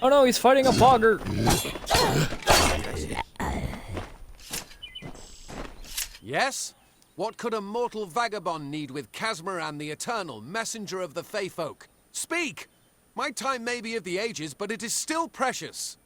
Oh no, he's fighting a bogger! Yes? What could a mortal vagabond need with Casmaran the Eternal, messenger of the Fey folk? Speak! My time may be of the ages, but it is still precious.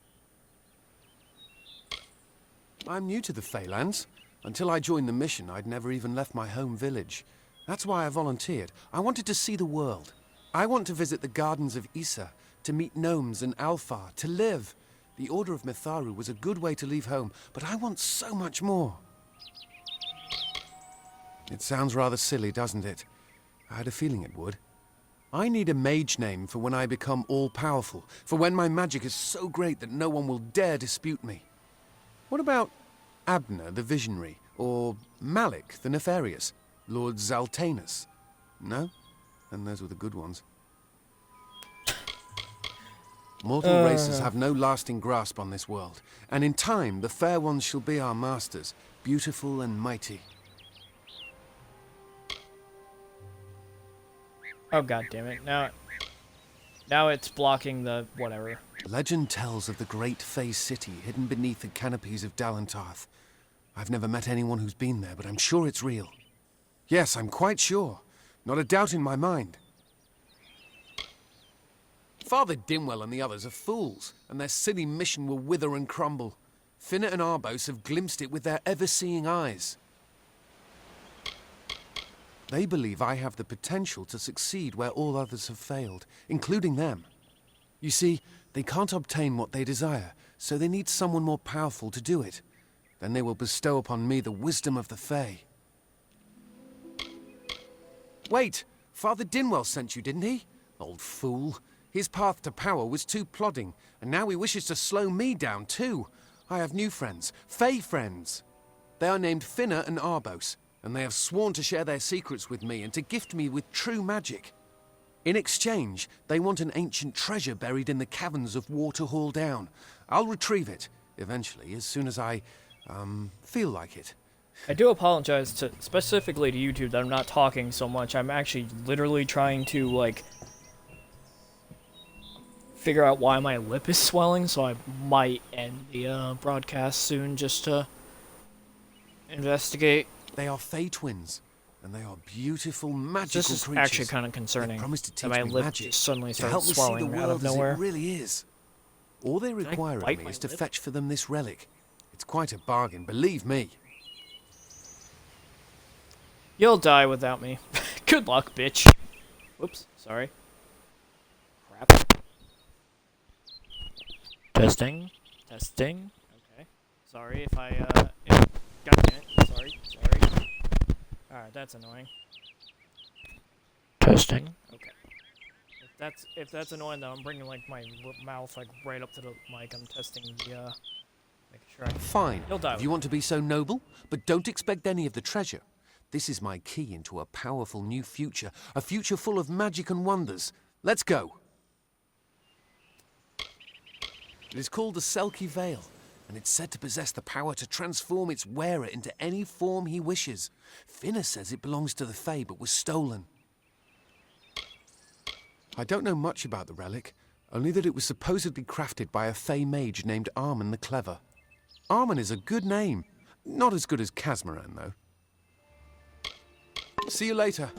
I'm new to the Feylands. Until I joined the mission, I'd never even left my home village. That's why I volunteered. I wanted to see the world. I want to visit the gardens of Issa, to meet gnomes and Alfar, to live. The Order of Mitharu was a good way to leave home, but I want so much more. It sounds rather silly, doesn't it? I had a feeling it would. I need a mage name for when I become all-powerful, for when my magic is so great that no one will dare dispute me. What about Abner the Visionary, or Malik the Nefarious, Lord Zaltanus? No? And those were the good ones. Mortal races have no lasting grasp on this world, and in time the fair ones shall be our masters, beautiful and mighty. Oh god damn it! Now it's blocking the whatever. Legend tells of the great Fey city hidden beneath the canopies of Dalentarth. I've never met anyone who's been there, but I'm sure it's real. Yes, I'm quite sure. Not a doubt in my mind. Father Dimwell and the others are fools, and their silly mission will wither and crumble. Finnet and Arbos have glimpsed it with their ever-seeing eyes. They believe I have the potential to succeed where all others have failed, including them. You see, they can't obtain what they desire, so they need someone more powerful to do it. Then they will bestow upon me the wisdom of the Fae. Wait! Father Dinwell sent you, didn't he? Old fool. His path to power was too plodding, and now he wishes to slow me down too. I have new friends, Fae friends. They are named Finna and Arbos, and they have sworn to share their secrets with me and to gift me with true magic. In exchange, they want an ancient treasure buried in the caverns of Waterhall Down. I'll retrieve it, eventually, as soon as I, feel like it. I do apologize specifically to YouTube that I'm not talking so much. I'm actually literally trying to, like, figure out why my lip is swelling, so I might end the broadcast soon just to investigate. They are Fey twins, and they are beautiful, magical creatures. This is actually kind of concerning. That my lip just suddenly started swelling out of nowhere. It really is. All they require of me is to fetch for them this relic. It's quite a bargain, believe me. You'll die without me. Good luck, bitch. Whoops, sorry. Crap. Testing. Testing. Okay. Sorry if I, God damn it. Sorry. Alright, that's annoying. Testing. Okay. If that's annoying though, I'm bringing like my mouth like right up to the mic. I'm testing the, making sure I can... Fine. You'll die. If you want to be so noble, but don't expect any of the treasure. This is my key into a powerful new future, a future full of magic and wonders. Let's go. It is called the Selkie Veil, and it's said to possess the power to transform its wearer into any form he wishes. Finna says it belongs to the Fae, but was stolen. I don't know much about the relic, only that it was supposedly crafted by a Fae mage named Armen the Clever. Armen is a good name. Not as good as Casmaran, though. See you later.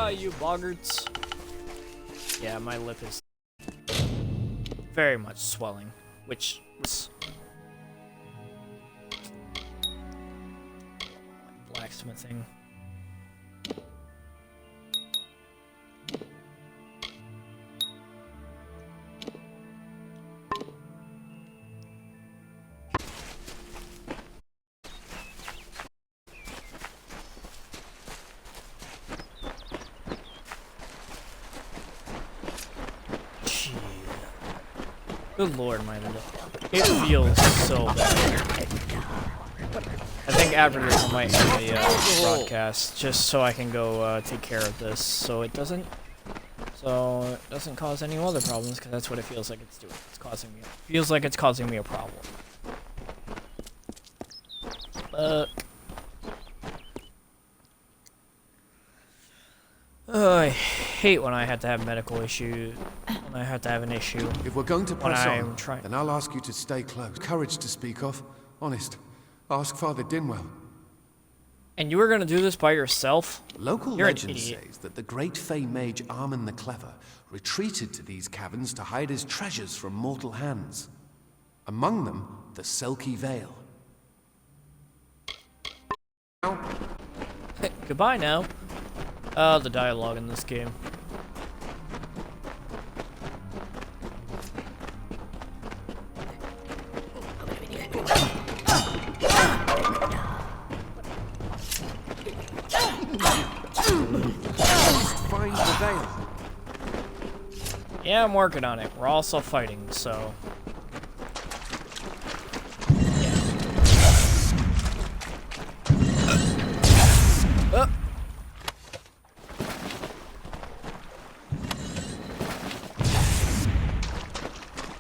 Ah, you boggarts. Yeah, my lip is very much swelling, which was blacksmithing. Good lord, my lip. It feels so bad. I think after this I might end the broadcast, just so I can go take care of this, so it doesn't cause any other problems, because that's what it feels like it's doing. It's causing me. Feels like it's causing me a problem. I hate when I have to have medical issues. When I have to have an issue. If we're going to press on, trying. then I'll ask you to stay close. Courage to speak of. Honest. Ask Father Dinwell. And you were going to do this by yourself? Local You're legend an idiot. says that the great Fey mage Armin the Clever retreated to these caverns to hide his treasures from mortal hands. Among them, the Selkie Veil. Goodbye now. The dialogue in this game. Find the veil. Yeah, I'm working on it. We're also fighting, so... Yeah.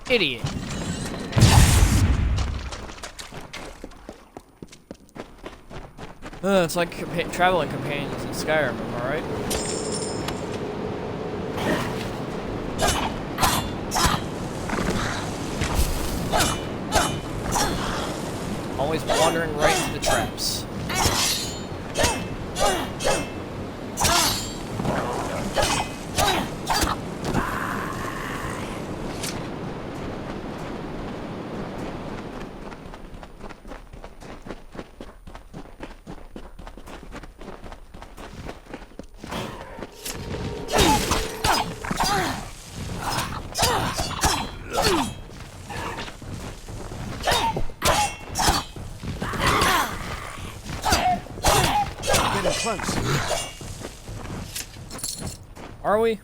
Idiot. It's like traveling companions in Skyrim, am I right? Always wandering right into the traps. Close. Are we?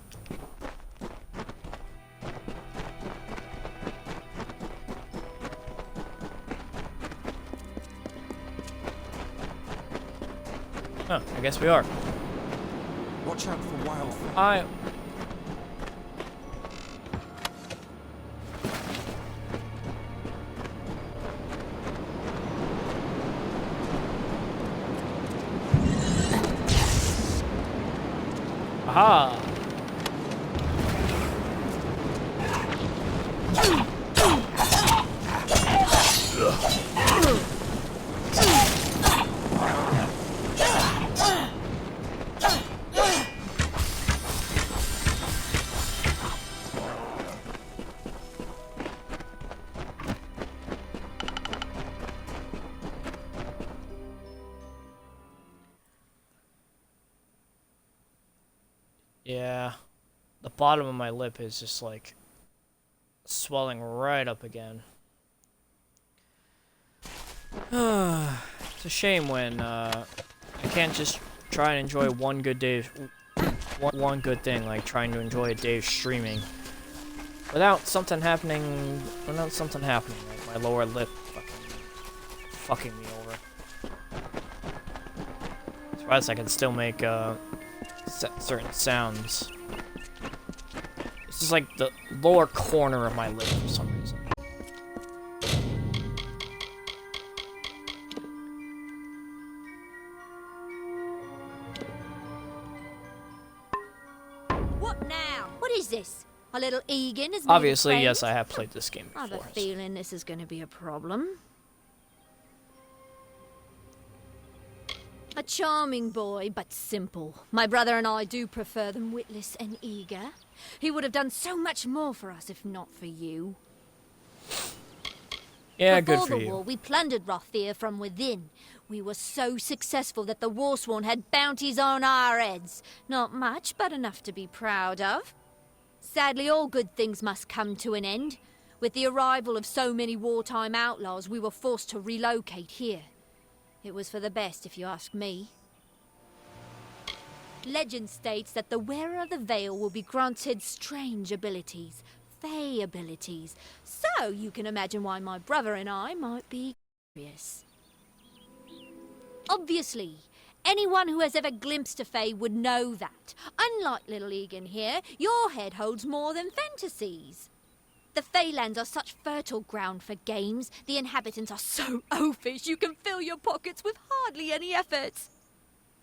Oh, I guess we are. Watch out for wildfire. Aha! Yeah, the bottom of my lip is just like swelling right up again. It's a shame when I can't just try and enjoy one good day, one good thing, like trying to enjoy a day of streaming, without something happening. Like my lower lip fucking me over. Surprised I can still make certain sounds. This is like the lower corner of my lip for some reason. What now? What is this? A little Egan is Obviously, yes, I have played this game I have before. a feeling this is going to be a problem. A A charming boy, but simple. My brother and I do prefer them witless and eager. He would have done so much more for us if not for you. Yeah, Before good for the you. war, we plundered Rothir from within. We were so successful that the Warsworn had bounties on our heads. Not much, but enough to be proud of. Sadly, all good things must come to an end. With the arrival of so many wartime outlaws, we were forced to relocate here. It was for the best, if you ask me. Legend states that the wearer of the veil will be granted strange abilities, fey abilities. So you can imagine why my brother and I might be curious. Obviously, anyone who has ever glimpsed a fey would know that. Unlike little Egan here, your head holds more than fantasies. The Feylands are such fertile ground for games. The inhabitants are so oafish you can fill your pockets with hardly any effort.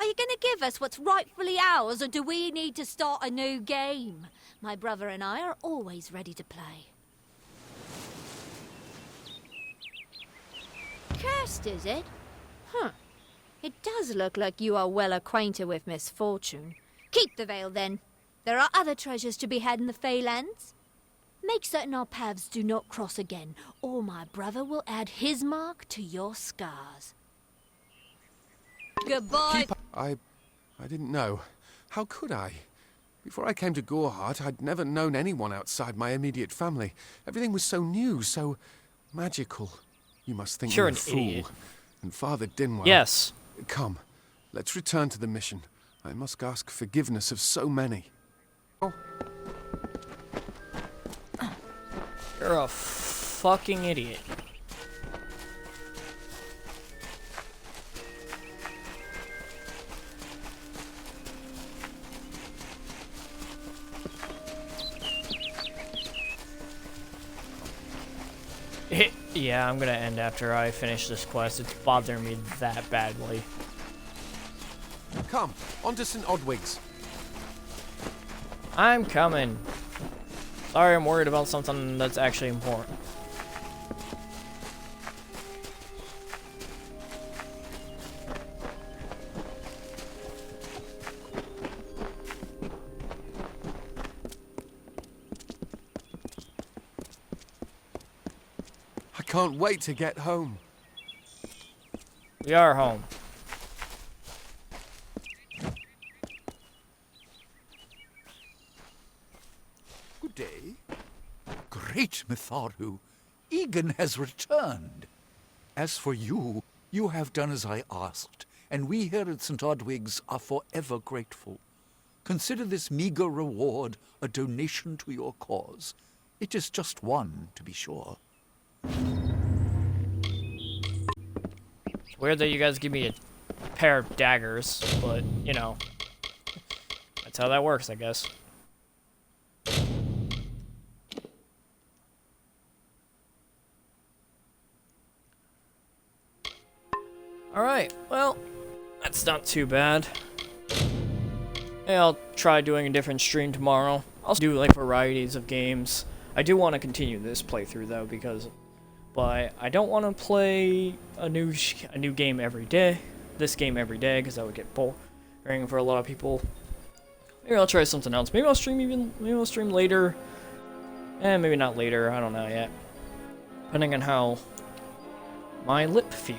Are you going to give us what's rightfully ours, or do we need to start a new game? My brother and I are always ready to play. Cursed, is it? Huh. It does look like you are well acquainted with misfortune. Keep the veil, then. There are other treasures to be had in the Feylands. Make certain our paths do not cross again, or my brother will add his mark to your scars. Goodbye. I didn't know. How could I? Before I came to Gorehart, I'd never known anyone outside my immediate family. Everything was so new, so magical. You must think You're me a an fool. idiot. And Father Dinwell... Yes. Come, let's return to the mission. I must ask forgiveness of so many. You're a fucking idiot. Yeah, I'm gonna end after I finish this quest. It's bothering me that badly. Come, on to St. Odwig's. I'm coming. Sorry, I'm worried about something that's actually important. I can't wait to get home. We are home. Good day. Great Mitharu, Egan has returned. As for you, you have done as I asked, and we here at St. Odwig's are forever grateful. Consider this meager reward a donation to your cause. It is just one, to be sure. It's weird that you guys give me a pair of daggers, but, you know, that's how that works, I guess. Alright, well, that's not too bad. Hey, I'll try doing a different stream tomorrow. I'll do, like, varieties of games. I do want to continue this playthrough, though, but I don't want to play a new game every day. This game every day, because that would get boring for a lot of people. Maybe I'll try something else. Maybe I'll stream later. Maybe not later. I don't know yet. Depending on how my lip feels.